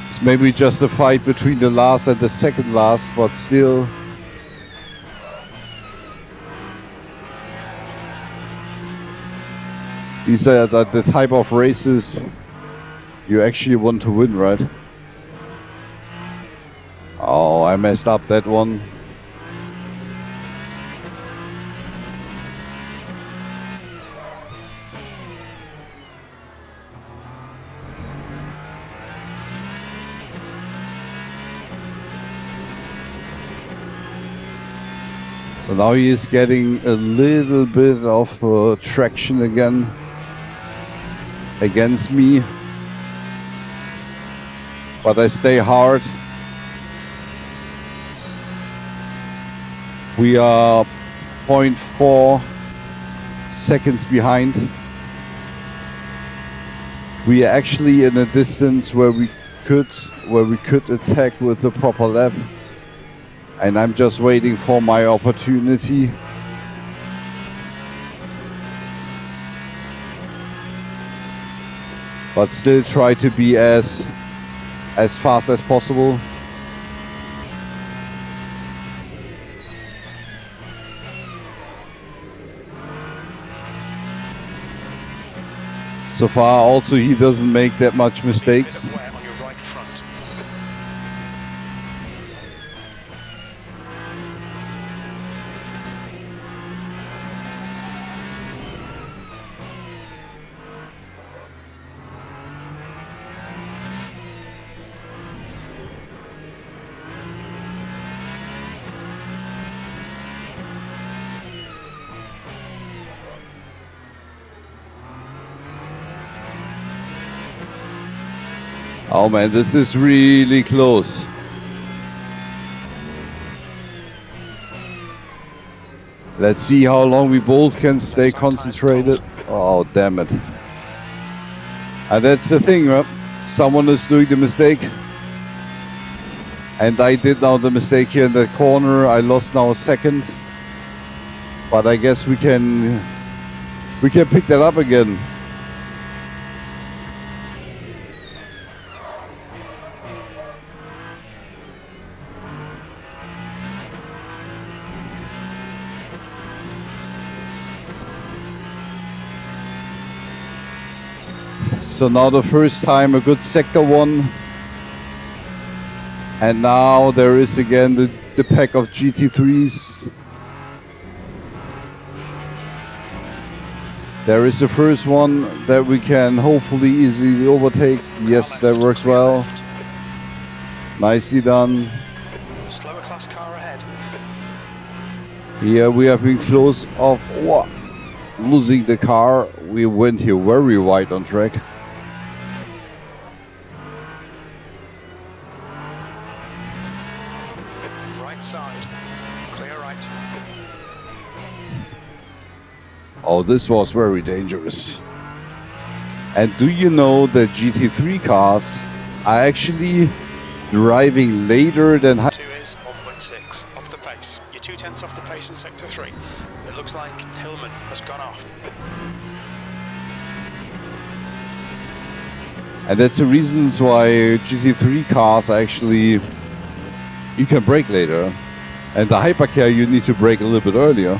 It's maybe just a fight between the last and the second last, but still. These are the type of races you actually want to win, right? Oh, I messed up that one. So now he is getting a little bit of traction again against me, but I stay hard. We are 0.4 seconds behind. We are actually in a distance where we could attack with the proper lap. And I'm just waiting for my opportunity. But still try to be as fast as possible. So far also he doesn't make that much mistakes. Oh man, this is really close. Let's see how long we both can stay concentrated. Oh, damn it. And that's the thing, right? Someone is doing the mistake. And I did now the mistake here in the corner. I lost now a second. But I guess we can pick that up again. So now the first time a good sector one. And now there is again the pack of GT3s. There is the first one that we can hopefully easily overtake. Yes, that works well. Nicely done. Slower class car ahead. Here we have been close of losing the car. We went here very wide on track. Right side. Clear right. Oh, this was very dangerous. And do you know that GT3 cars are actually driving later than... 2 is 1.6 off the pace. You're 2/10 off the pace in sector 3. It looks like Hillman has gone off. And that's the reasons why GT3 cars actually, you can brake later. And the Hypercar, you need to brake a little bit earlier,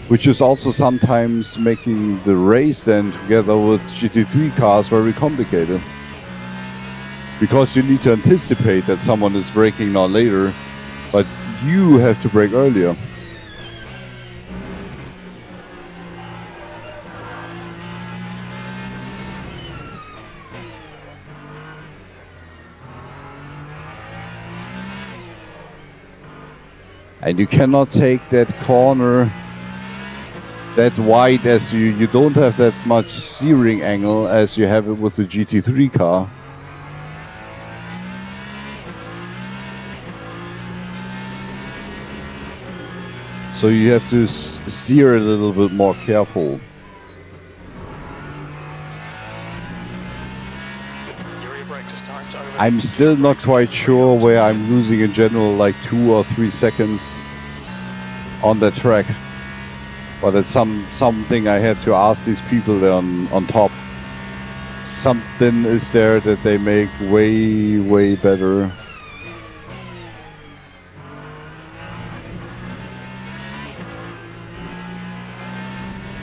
which is also sometimes making the race then together with GT3 cars very complicated. Because you need to anticipate that someone is braking now later, but you have to brake earlier. And you cannot take that corner that wide as you don't have that much steering angle as you have it with the GT3 car. So you have to steer a little bit more careful. I'm still not quite sure where I'm losing in general like 2 or 3 seconds on that track. But it's something I have to ask these people there on top. Something is there that they make way better.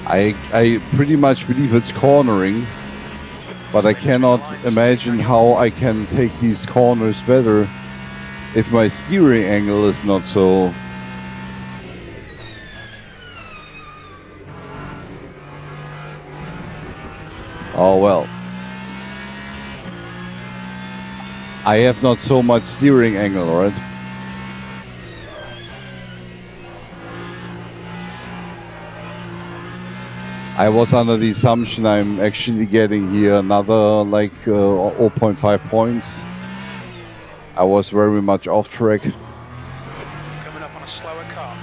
I pretty much believe it's cornering, but I cannot imagine how I can take these corners better if my steering angle is not so. Oh well. I have not so much steering angle, right? I was under the assumption I'm actually getting here another like 0.5 points. I was very much off track. Coming up on a slower car.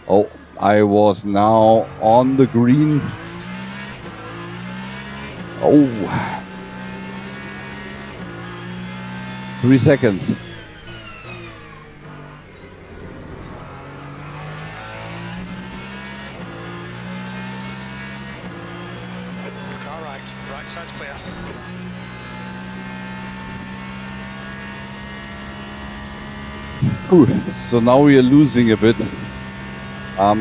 Oh, I was now on the green. Oh. 3 seconds. Right side's clear. Ooh, so now we are losing a bit.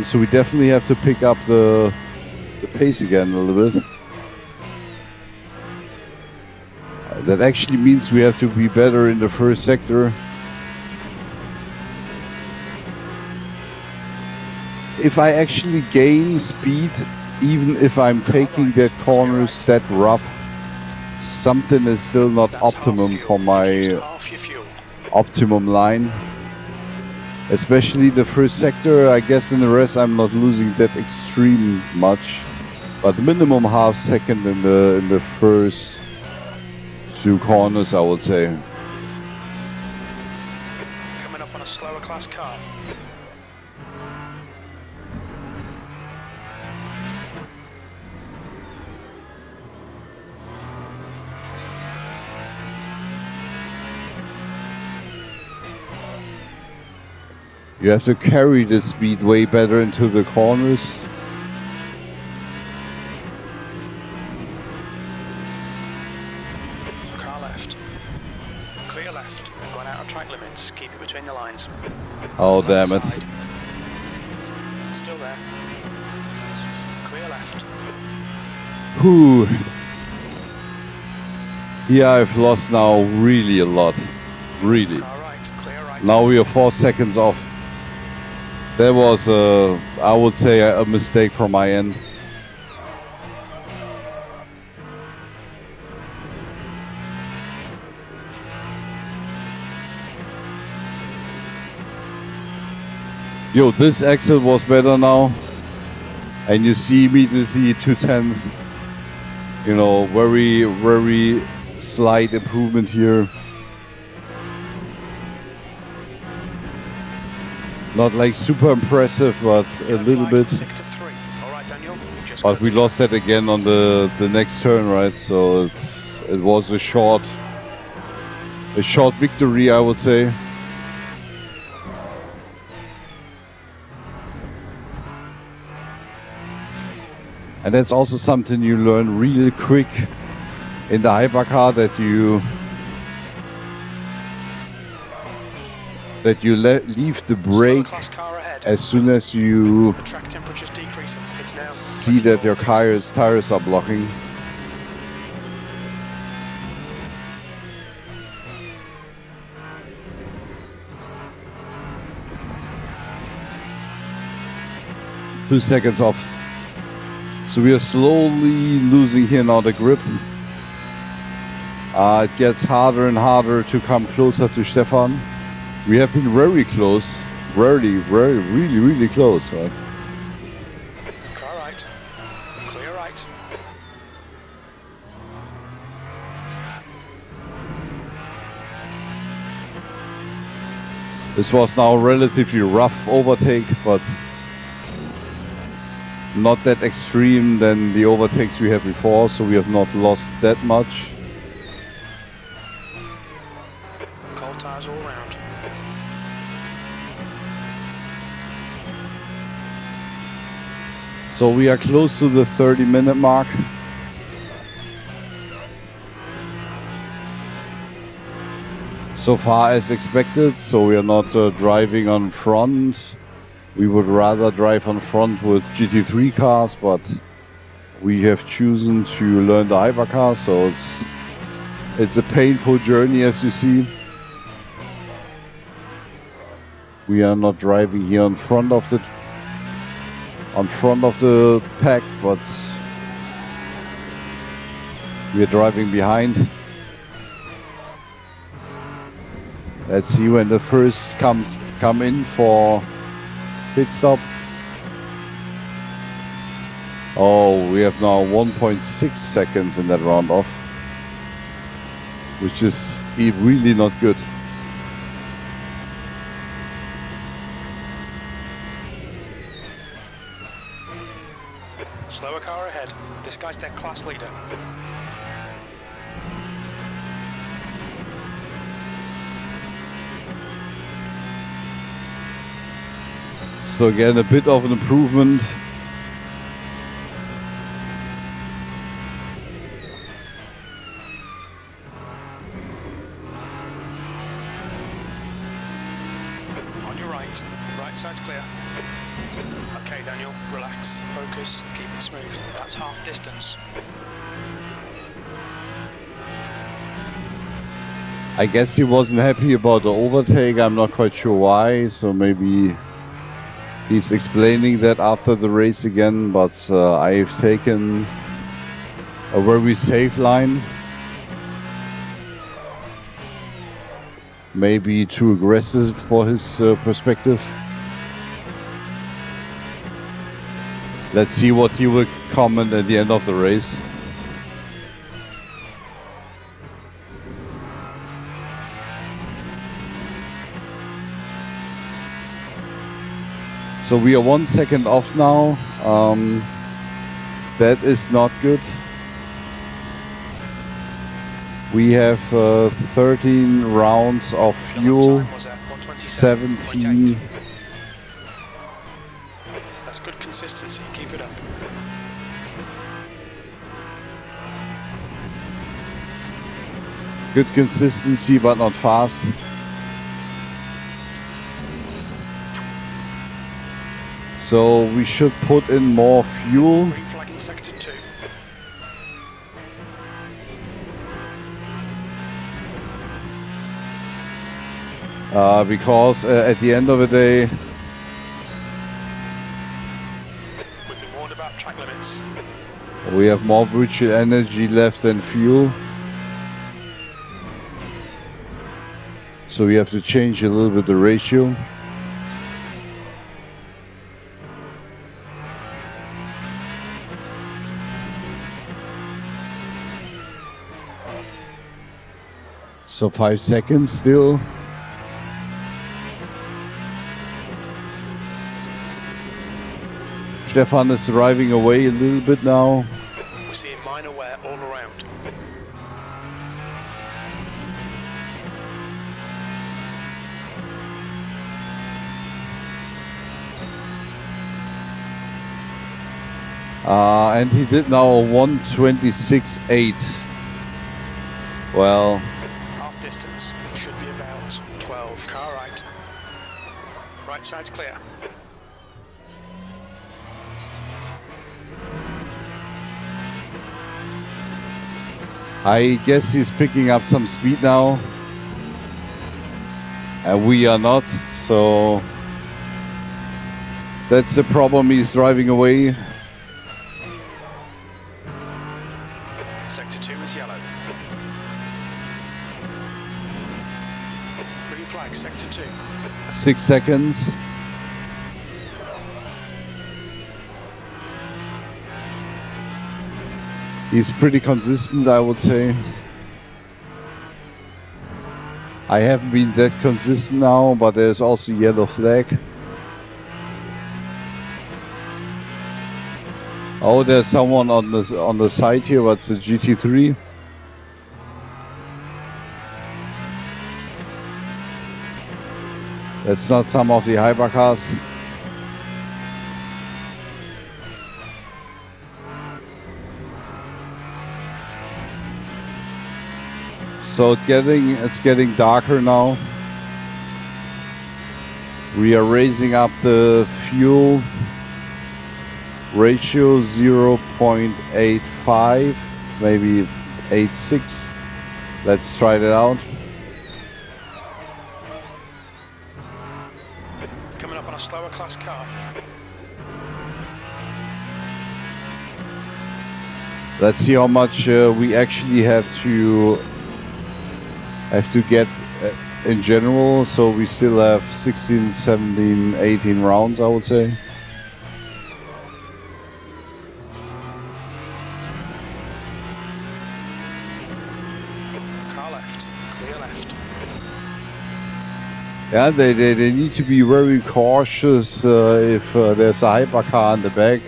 So we definitely have to pick up the pace again a little bit. That actually means we have to be better in the first sector. If I actually gain speed, even if I'm taking that corners that rough, something is still not optimum for my optimum line. Especially the first sector. I guess in the rest I'm not losing that extreme much, but minimum half second in the first 2 corners, I would say. Coming up on a slower class car. You have to carry the speed way better into the corners. Car left. Clear left. Going out of track limits. Keep it between the lines. Oh, damn it. Side. Still there. Clear left. Whew. Yeah, I've lost now really a lot. Really. Car right. Clear right. Now we are 4 seconds off. That was, I would say, a mistake from my end. Yo, this exit was better now. And you see immediately 210th. You know, very slight improvement here. Not like super impressive, but a little bit. But we lost that again on the next turn, right? So it was a short victory, I would say. And that's also something you learn really quick in the Hypercar, that that you leave the brake Slower class car ahead. as soon as you The track temperature's decreasing. It's now see that your 24 Celsius. tires are blocking. Two seconds off. So we are slowly losing here now the grip. It gets harder and harder to come closer to Stefan. We have been very close. Really close, right? Car right. Clear right. This was now a relatively rough overtake, but not that extreme than the overtakes we had before, so we have not lost that much. Cold tires all round. So we are close to the 30-minute mark. So far as expected, so we are not driving on front. We would rather drive on front with GT3 cars, but we have chosen to learn the Hypercar, so it's a painful journey, as you see. We are not driving here on front of the pack, but we are driving behind. Let's see when the first come in for pit stop. Oh, we have now 1.6 seconds in that round off, which is really not good. Slower car ahead. This guy's their class leader. So again, a bit of an improvement. On your right. Right side's clear. Okay, Daniel, relax, focus, keep it smooth. That's half distance. I guess he wasn't happy about the overtake. I'm not quite sure why. So maybe he's explaining that after the race again. But I've taken a very safe line. Maybe too aggressive for his perspective. Let's see what he will comment at the end of the race. So we are 1 second off now. That is not good. We have 13 rounds of fuel, 17. That's good consistency, keep it up. Good consistency, but not fast. So we should put in more fuel. Green flag in sector 2. Because at the end of the day, We've been warned about track limits. we have more virtual energy left than fuel. So we have to change a little bit the ratio. So 5 seconds still. Stefan is driving away a little bit now. We're seeing minor wear all around. And he did now a 1:26.8. Well, Half distance should be about 12. Car right. Right side's clear. I guess he's picking up some speed now. And we are not, so that's the problem, he's driving away. Sector 2 is yellow. Green flag, sector 2. 6 seconds. He's pretty consistent, I would say. I haven't been that consistent now, but there's also yellow flag. Oh, there's someone on the side here. What's the GT3? That's not some of the hypercars. So it's getting darker now. We are raising up the fuel ratio 0.85, maybe 86. Let's try that out. Coming up on a slower class car. Let's see how much we actually have to get in general. So we still have 16, 17, 18 rounds, I would say. Car left, clear left. Yeah, they need to be very cautious if there's a hypercar in the back.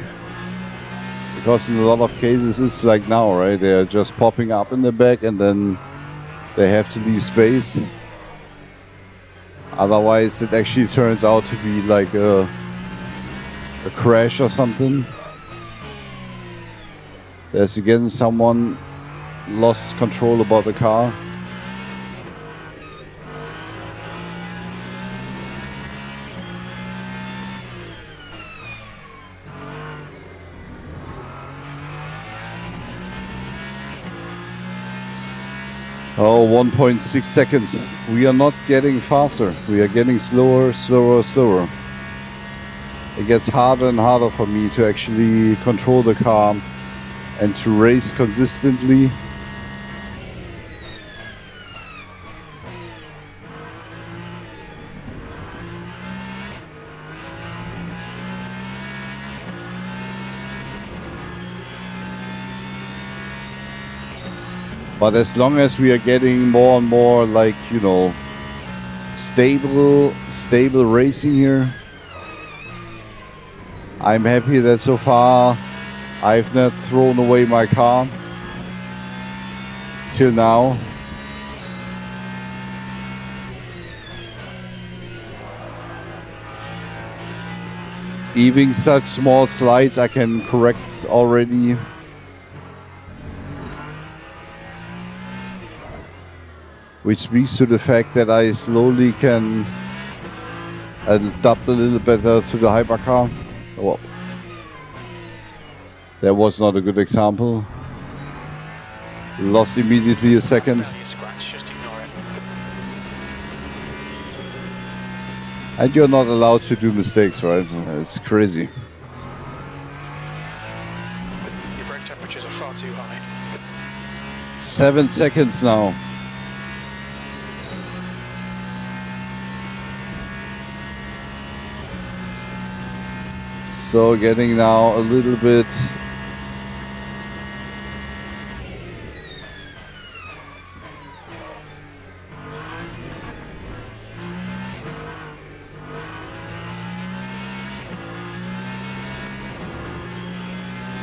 Because in a lot of cases it's like now, right? They're just popping up in the back and then they have to leave space. Otherwise it actually turns out to be like a crash or something. There's again someone lost control about the car. Oh, 1.6 seconds. We are not getting faster. We are getting slower, slower, slower. It gets harder and harder for me to actually control the car and to race consistently. But as long as we are getting more and more, like, you know, stable racing here, I'm happy that so far I've not thrown away my car till now. Even such small slides I can correct already. Which speaks to the fact that I slowly can adapt a little better to the hypercar. Well, that was not a good example. Lost immediately a second. Just ignore it. And you're not allowed to do mistakes, right? It's crazy. Your brake temperatures are far too high. 7 seconds now. So getting now a little bit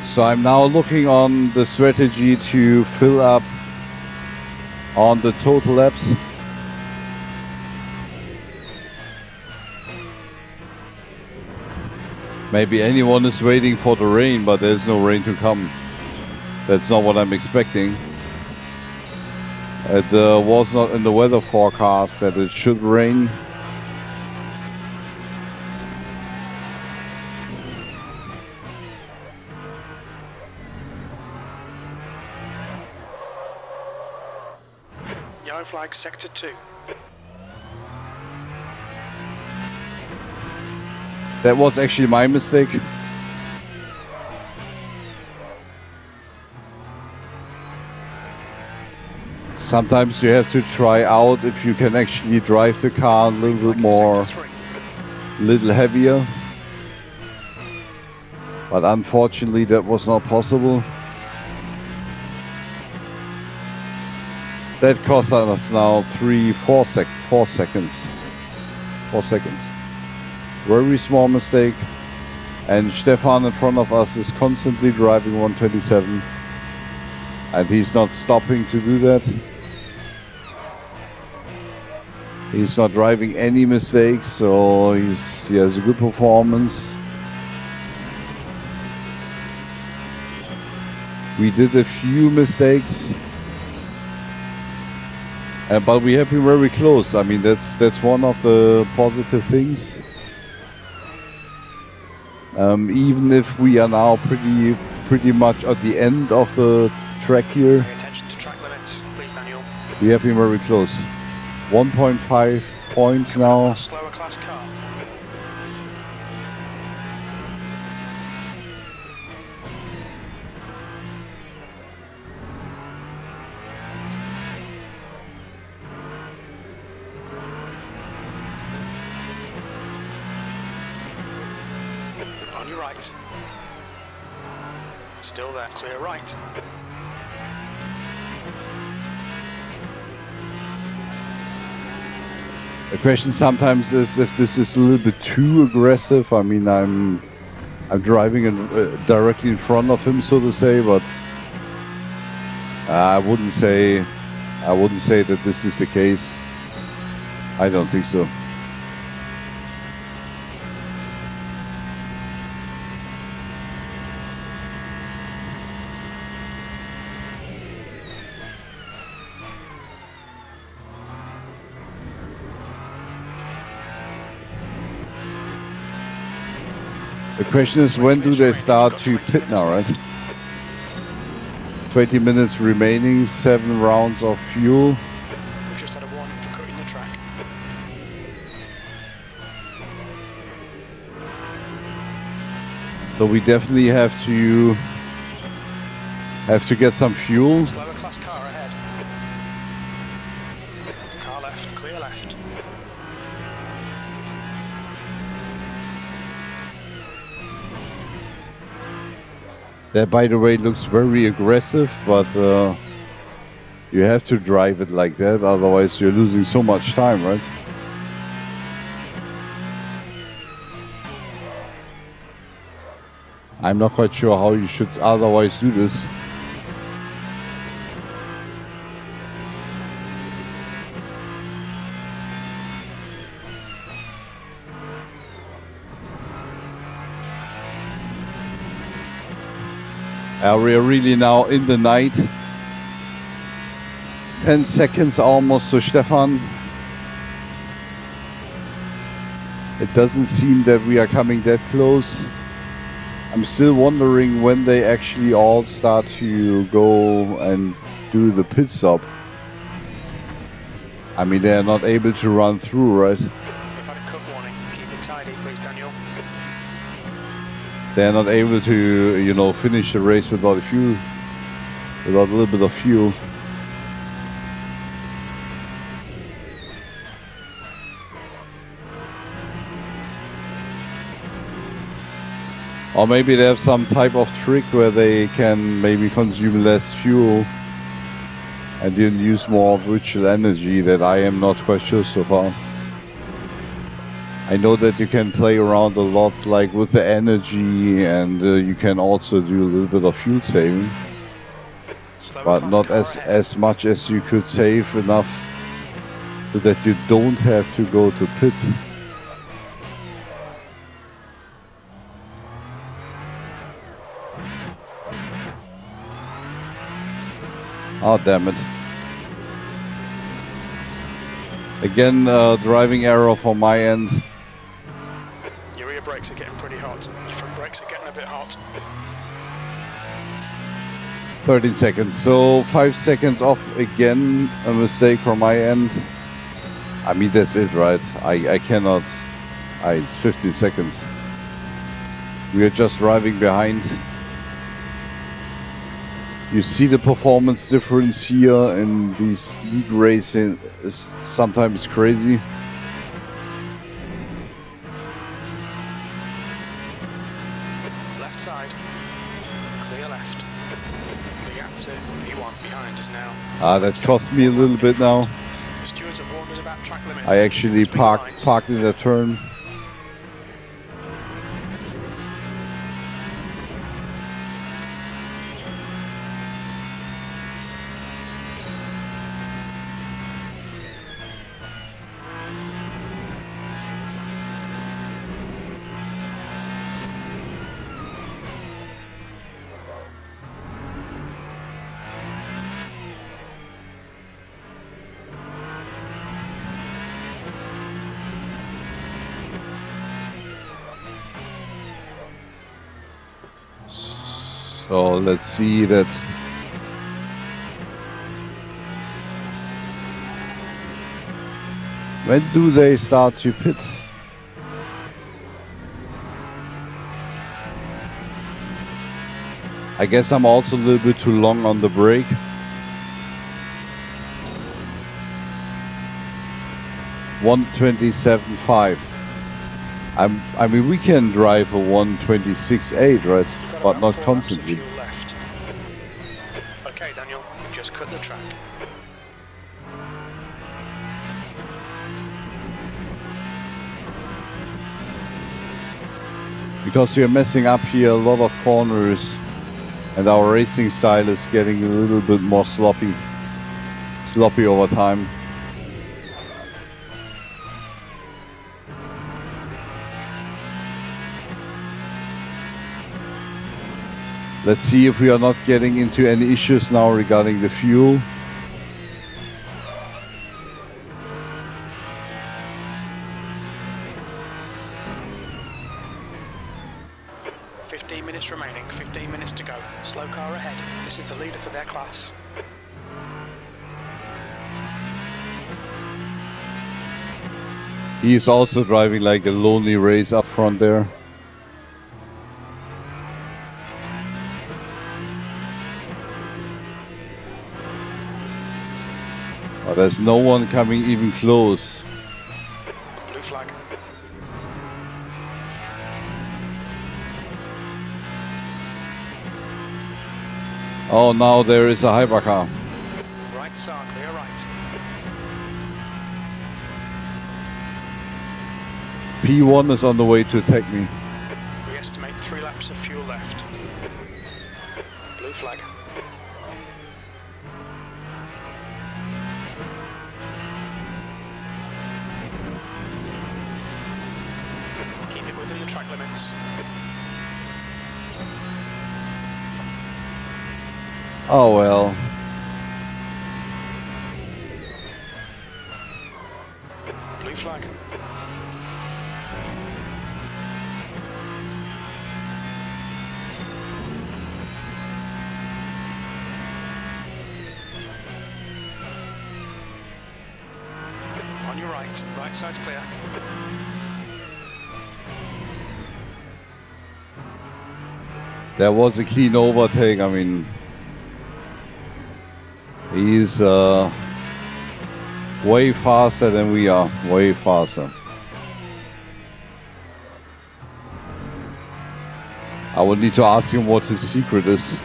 so I'm now looking on the strategy to fill up on the total laps. Maybe anyone is waiting for the rain, but there's no rain to come. That's not what I'm expecting. It was not in the weather forecast that it should rain. yellow flag, sector 2. That was actually my mistake. Sometimes you have to try out if you can actually drive the car a little bit more, a little heavier. But unfortunately that was not possible. That cost us now 4 seconds. 4 seconds. Very small mistake. And Stefan in front of us is constantly driving 127. And he's not stopping to do that. He's not driving any mistakes, so he has a good performance. We did a few mistakes, but we have been very close. I mean, that's one of the positive things. Even if we are now pretty much at the end of the track here, Pay attention to track limits, please, Daniel. we have been very close. 1.5 points now. Slower class car. On your right. Still there, clear right. The question sometimes is if this is a little bit too aggressive. I mean, I'm driving directly in front of him, so to say, but I wouldn't say that this is the case. I don't think so. The question is, when do they start to pit now, right? 20 minutes remaining, 7 rounds of fuel. We've just had a warning for cutting the track. So we definitely have to get some fuel. Slower class car ahead. Car left, clear left. That, by the way, looks very aggressive, but you have to drive it like that, otherwise you're losing so much time, right? I'm not quite sure how you should otherwise do this. We are really now in the night. 10 seconds almost to Stefan. It doesn't seem that we are coming that close. I'm still wondering when they actually all start to go and do the pit stop. I mean, they're not able to run through, right? We've had a cut warning. Keep it tidy, please, Daniel. They're not able to, you know, finish the race without fuel, without a little bit of fuel. Or maybe they have some type of trick where they can maybe consume less fuel and then use more virtual energy that I am not quite sure so far. I know that you can play around a lot, like with the energy, and you can also do a little bit of fuel saving, but not as much as you could save enough so that you don't have to go to pit. Oh, damn it. Again, driving error from my end. Your rear brakes are getting pretty hot. Your front brakes are getting a bit hot. 13 seconds. So 5 seconds off again. A mistake from my end. I mean, that's it, right? I cannot. It's 15 seconds. We are just driving behind. You see the performance difference here in these league racing is sometimes crazy. Left side. Clear left. The gap to P1 behind us now. That cost me a little bit now. The stewards have warned us about track limits. I actually parked in that turn. So let's see that. When do they start to pit? I guess I'm also a little bit too long on the brake. .127.5. I mean, we can drive a 126.8, right? But not constantly. Okay, Daniel, just cut the track. Because we are messing up here a lot of corners and our racing style is getting a little bit more sloppy over time. Let's see if we are not getting into any issues now regarding the fuel. Minutes remaining, 15 minutes to go. Slow car ahead. This is the leader for their class. He is also driving like a lonely race up front there. But there's no one coming even close. Blue flag. Oh, now there is a Hypercar. Right side, clear right. P1 is on the way to attack me. We estimate 3 laps of fuel left. Blue flag. Keep it within the track limits. Oh well. Blue flag. On your right side's clear. There was a clean overtake. I mean, he's way faster than we are. Way faster. I would need to ask him what his secret is.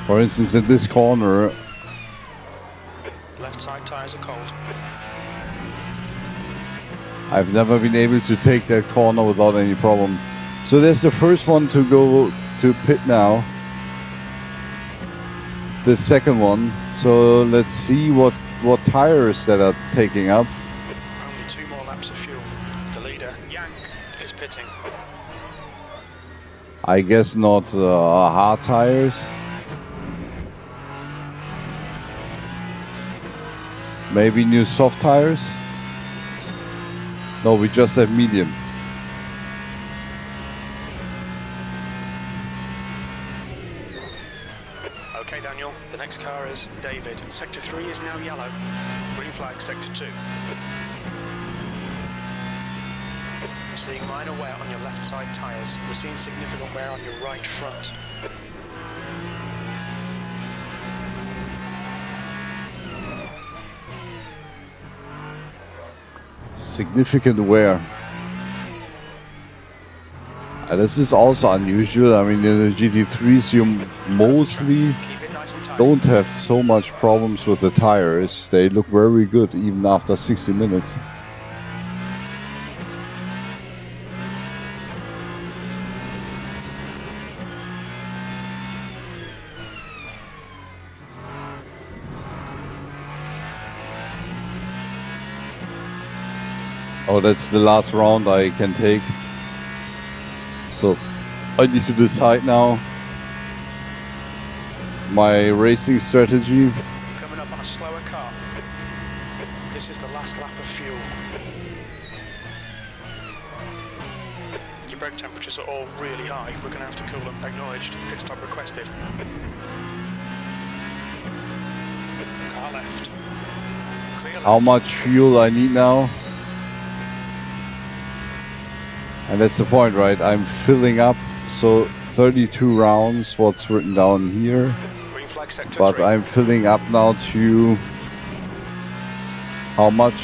For instance, in this corner, Left side tyres are cold. I've never been able to take that corner without any problem. So there's the first one to go to pit now. The second one. So let's see what tires that are taking up. Only 2 more laps of fuel. The leader, Yang, is pitting. I guess not hard tires. Maybe new soft tires? No, we just have medium. Okay, Daniel, the next car is David. Sector 3 is now yellow. Green flag, Sector 2. We're seeing minor wear on your left side tyres. We're seeing significant wear on your right front. Significant wear. This is also unusual. I mean, in the GT3s you mostly don't have so much problems with the tires. They look very good even after 60 minutes. Oh, that's the last round I can take. So I need to decide now my racing strategy. Coming up on a slower car. This is the last lap of fuel. Your brake temperatures are all really high. We're going to have to cool them. Acknowledged. Pit stop requested. Car left. Clear left. How much fuel I need now? And that's the point, right? I'm filling up, so 32 rounds, what's written down here. Green flag, Sector But 3. I'm filling up now to how much?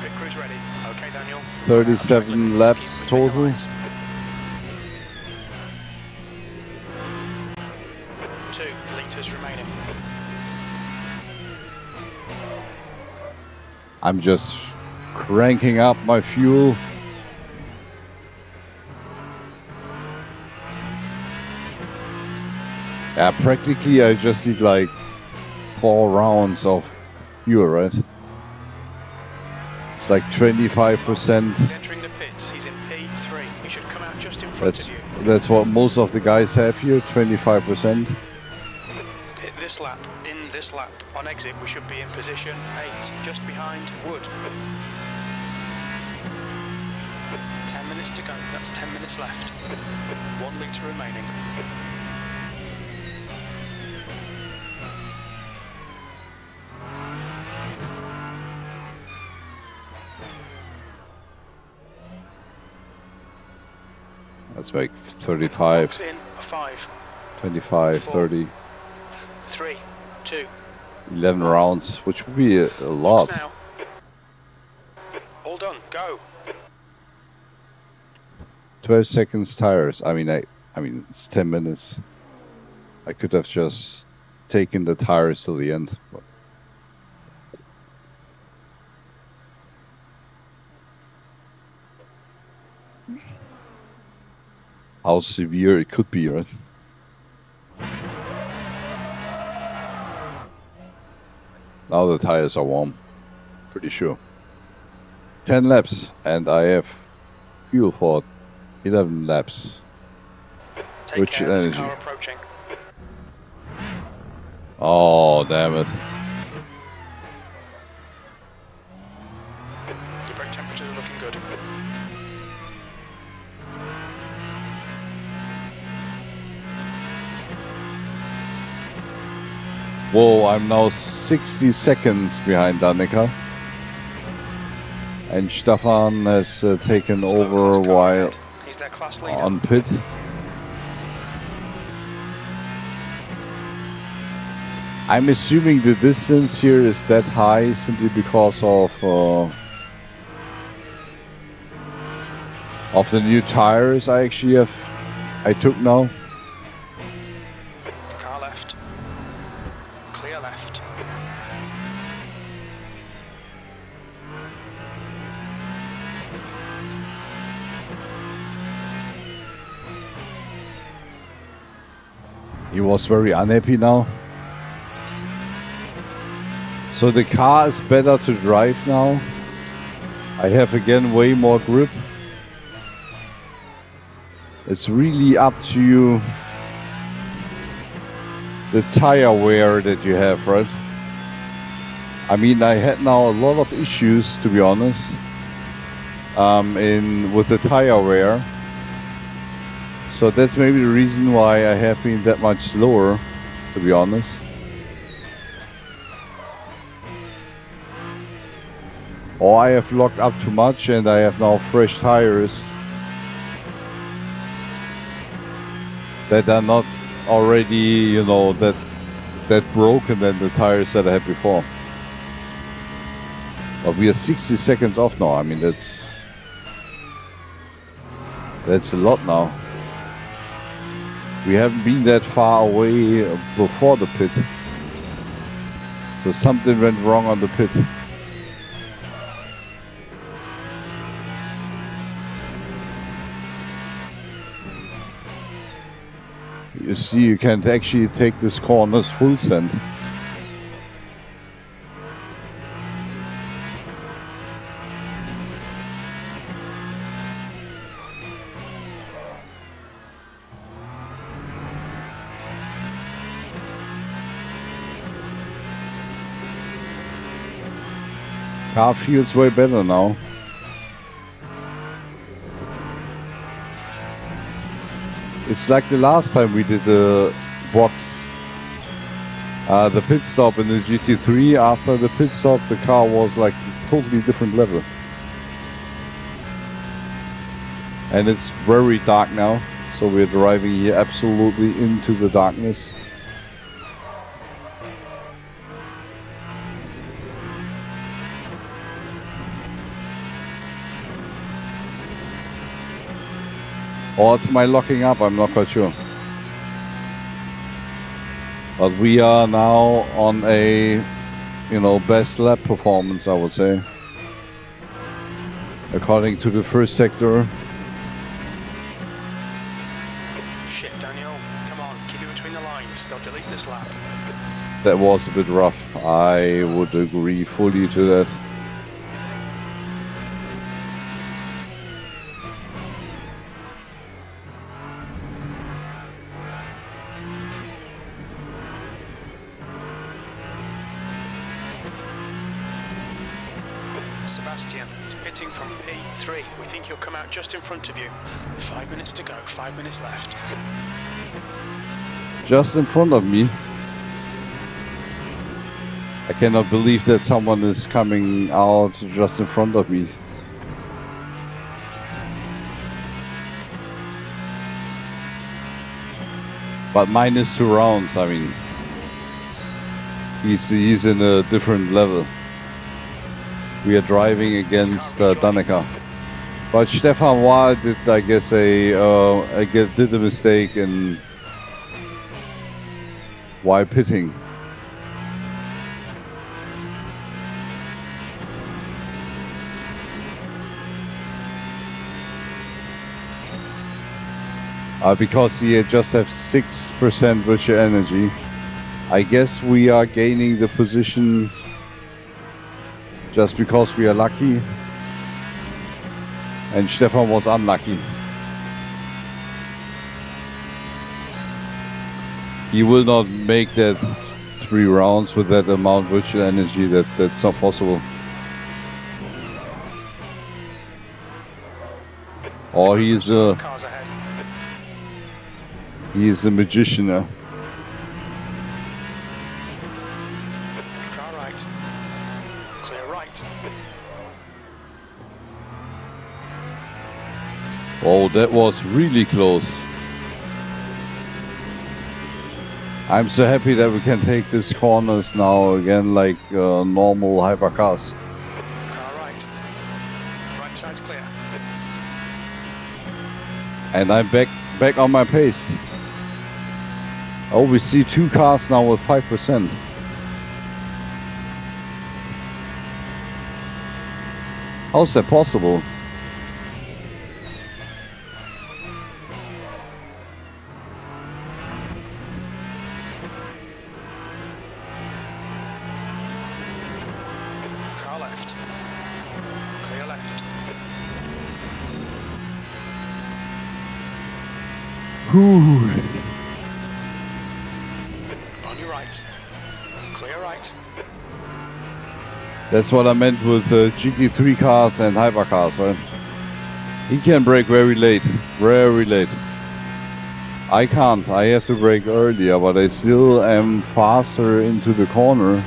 Pit crew's ready. Okay, Daniel. 37 laps total. 2 litres remaining. I'm just cranking up my fuel. Yeah, practically I just need like 4 rounds of fuel, right? It's like 25%. He's entering the pits. He's in P3. He should come out just in front of you. That's what most of the guys have here, 25%. Hit this lap. In this lap. On exit, we should be in position 8, just behind Wood. 10 minutes to go. That's 10 minutes left. 1 litre remaining. That's like 35, Box in a 5, 25, 30, 3, 2. 11 rounds, which would be a lot. Now. All done. Go. 12 seconds tires. I mean, it's 10 minutes. I could have just taken the tires till the end. But how severe it could be, right? Now the tires are warm, pretty sure. 10 laps, and I have fuel for 11 laps. Take Which care, there's a energy? car approaching. Oh, damn it. Your brake temperatures are looking good. Whoa, I'm now 60 seconds behind Danica. And Stefan has taken over while He's their class leader. on pit. I'm assuming the distance here is that high simply because of the new tires I took now. Car left. Clear left. He was very unhappy now. So the car is better to drive now. I have again way more grip. It's really up to you, the tire wear that you have, right? I mean, I had now a lot of issues, to be honest, with the tire wear. So that's maybe the reason why I have been that much slower to be honest. Or I have locked up too much and I have now fresh tires that are not already, you know, that broken than the tires that I had before. But we are 60 seconds off now. I mean, that's a lot now. We haven't been that far away before the pit. So something went wrong on the pit. You see, you can't actually take this corner's full send. Car feels way better now. It's like the last time we did the box, the pit stop in the GT3. After the pit stop, the car was like a totally different level. And it's very dark now, so we're driving here absolutely into the darkness. Or it's my locking up, I'm not quite sure. But we are now on a, you know, best lap performance, I would say. According to the first sector. Shit, Daniel, come on, keep it between the lines. They'll delete this lap. That was a bit rough. I would agree fully to that. Sebastian, he's pitting from P3. We think he'll come out just in front of you. 5 minutes to go, 5 minutes left. Just in front of me. I cannot believe that someone is coming out just in front of me. But minus 2 rounds, I mean. He's in a different level. We are driving against Danica. But S1R4 did, I guess, did a mistake in while pitting. Because he just has 6% virtual energy. I guess we are gaining the position just because we are lucky, and Stefan was unlucky. He will not make that 3 rounds with that amount of virtual energy. That's not possible. Or he's a magician. Car right. Clear right. Oh, that was really close. I'm so happy that we can take these corners now again like normal hypercars. Car right. Right side's clear. And I'm back on my pace. Oh, we see 2 cars now with 5%. How's that possible? Car left. Clear left. Whew. On your right. Clear right. That's what I meant with GT3 cars and hypercars, right? He can brake very late, very late. I can't. I have to brake earlier, but I still am faster into the corner.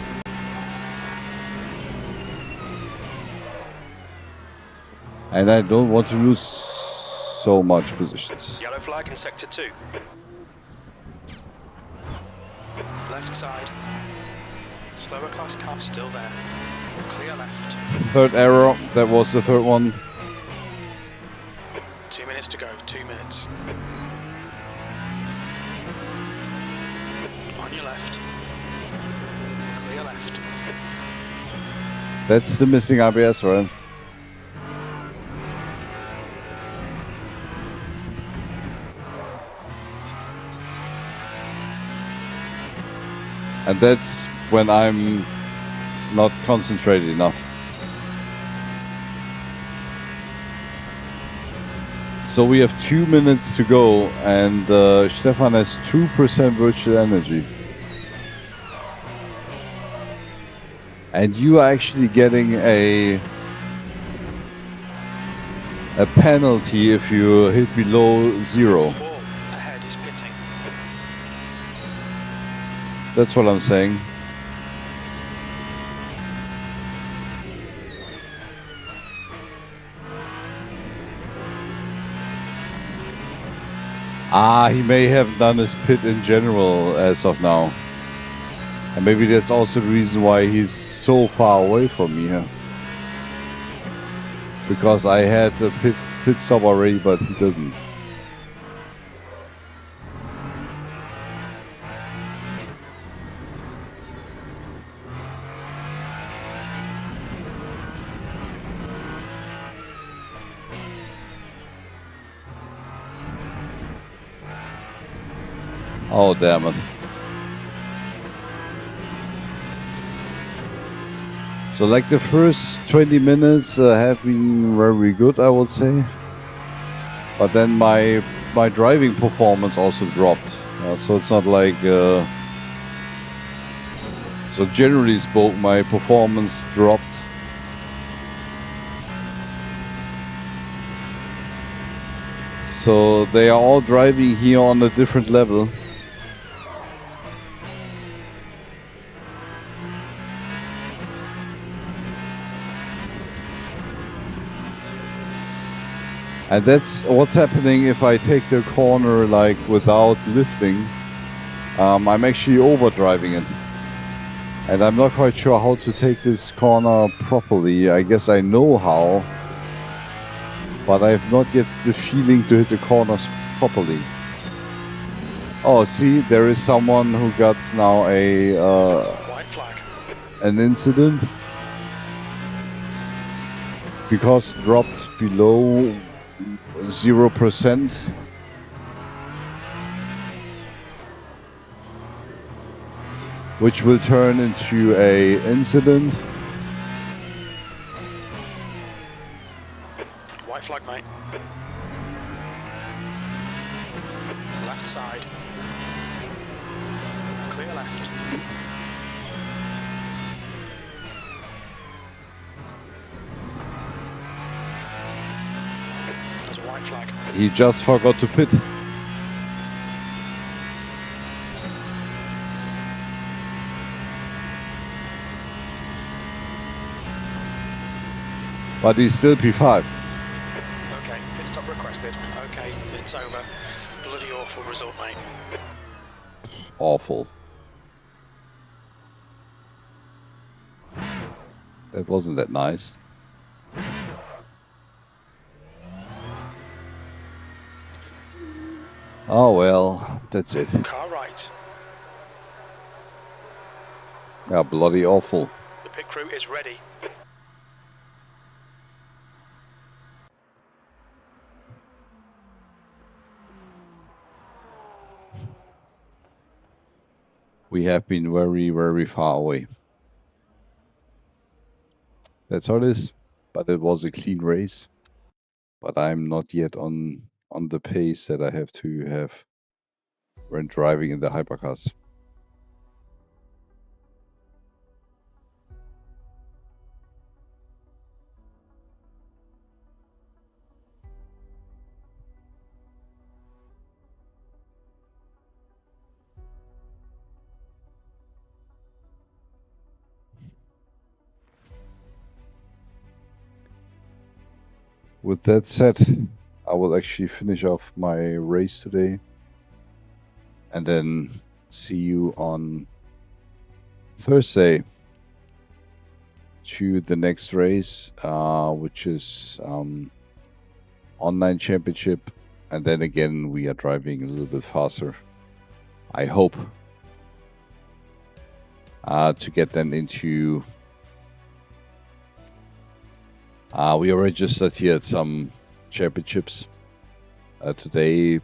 And I don't want to lose so much positions. Yellow flag in sector 2. Left side. Slower class car still there. Clear left. Third error. That was the third one. 2 minutes to go. 2 minutes. On your left. Clear left. That's the missing ABS, right? And that's when I'm not concentrated enough. So we have 2 minutes to go, and Stefan has 2% virtual energy. And you are actually getting a penalty if you hit below 0. Ahead is pitting. That's what I'm saying. He may have done his pit in general as of now. And maybe that's also the reason why he's so far away from me here. Because I had a pit stop already, but he doesn't. Oh, damn it. So like the first 20 minutes have been very good, I would say. But then my driving performance also dropped. So it's not like... so generally spoken, my performance dropped. So they are all driving here on a different level. And that's what's happening if I take the corner like without lifting. I'm actually overdriving it. And I'm not quite sure how to take this corner properly. I guess I know how. But I have not yet the feeling to hit the corners properly. Oh, see, there is someone who got now a White flag. an incident. Because dropped below 0%. Which will turn into a incident. White flag, mate. Left side. Clear left. There's a white flag. He just forgot to pit. But he's still P5. Okay, pit stop requested. Okay, it's over. Bloody awful result, mate. Awful. That wasn't that nice. Oh well, that's it. Car right. Yeah, bloody awful. The pit crew is ready. We have been very, very far away. That's how it is. But it was a clean race. But I'm not yet on the pace that I have to have when driving in the hypercars. with that said, I will actually finish off my race today and then see you on Thursday to the next race, which is online championship, and then again we are driving a little bit faster, I hope, to get them into we are registered here at some championships today.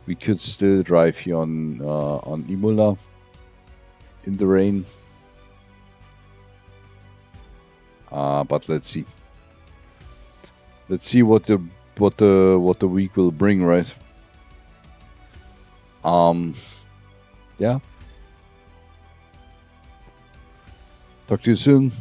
We could still drive here on Imola in the rain, but let's see. Let's see what the week will bring, right? Yeah. Talk to you soon.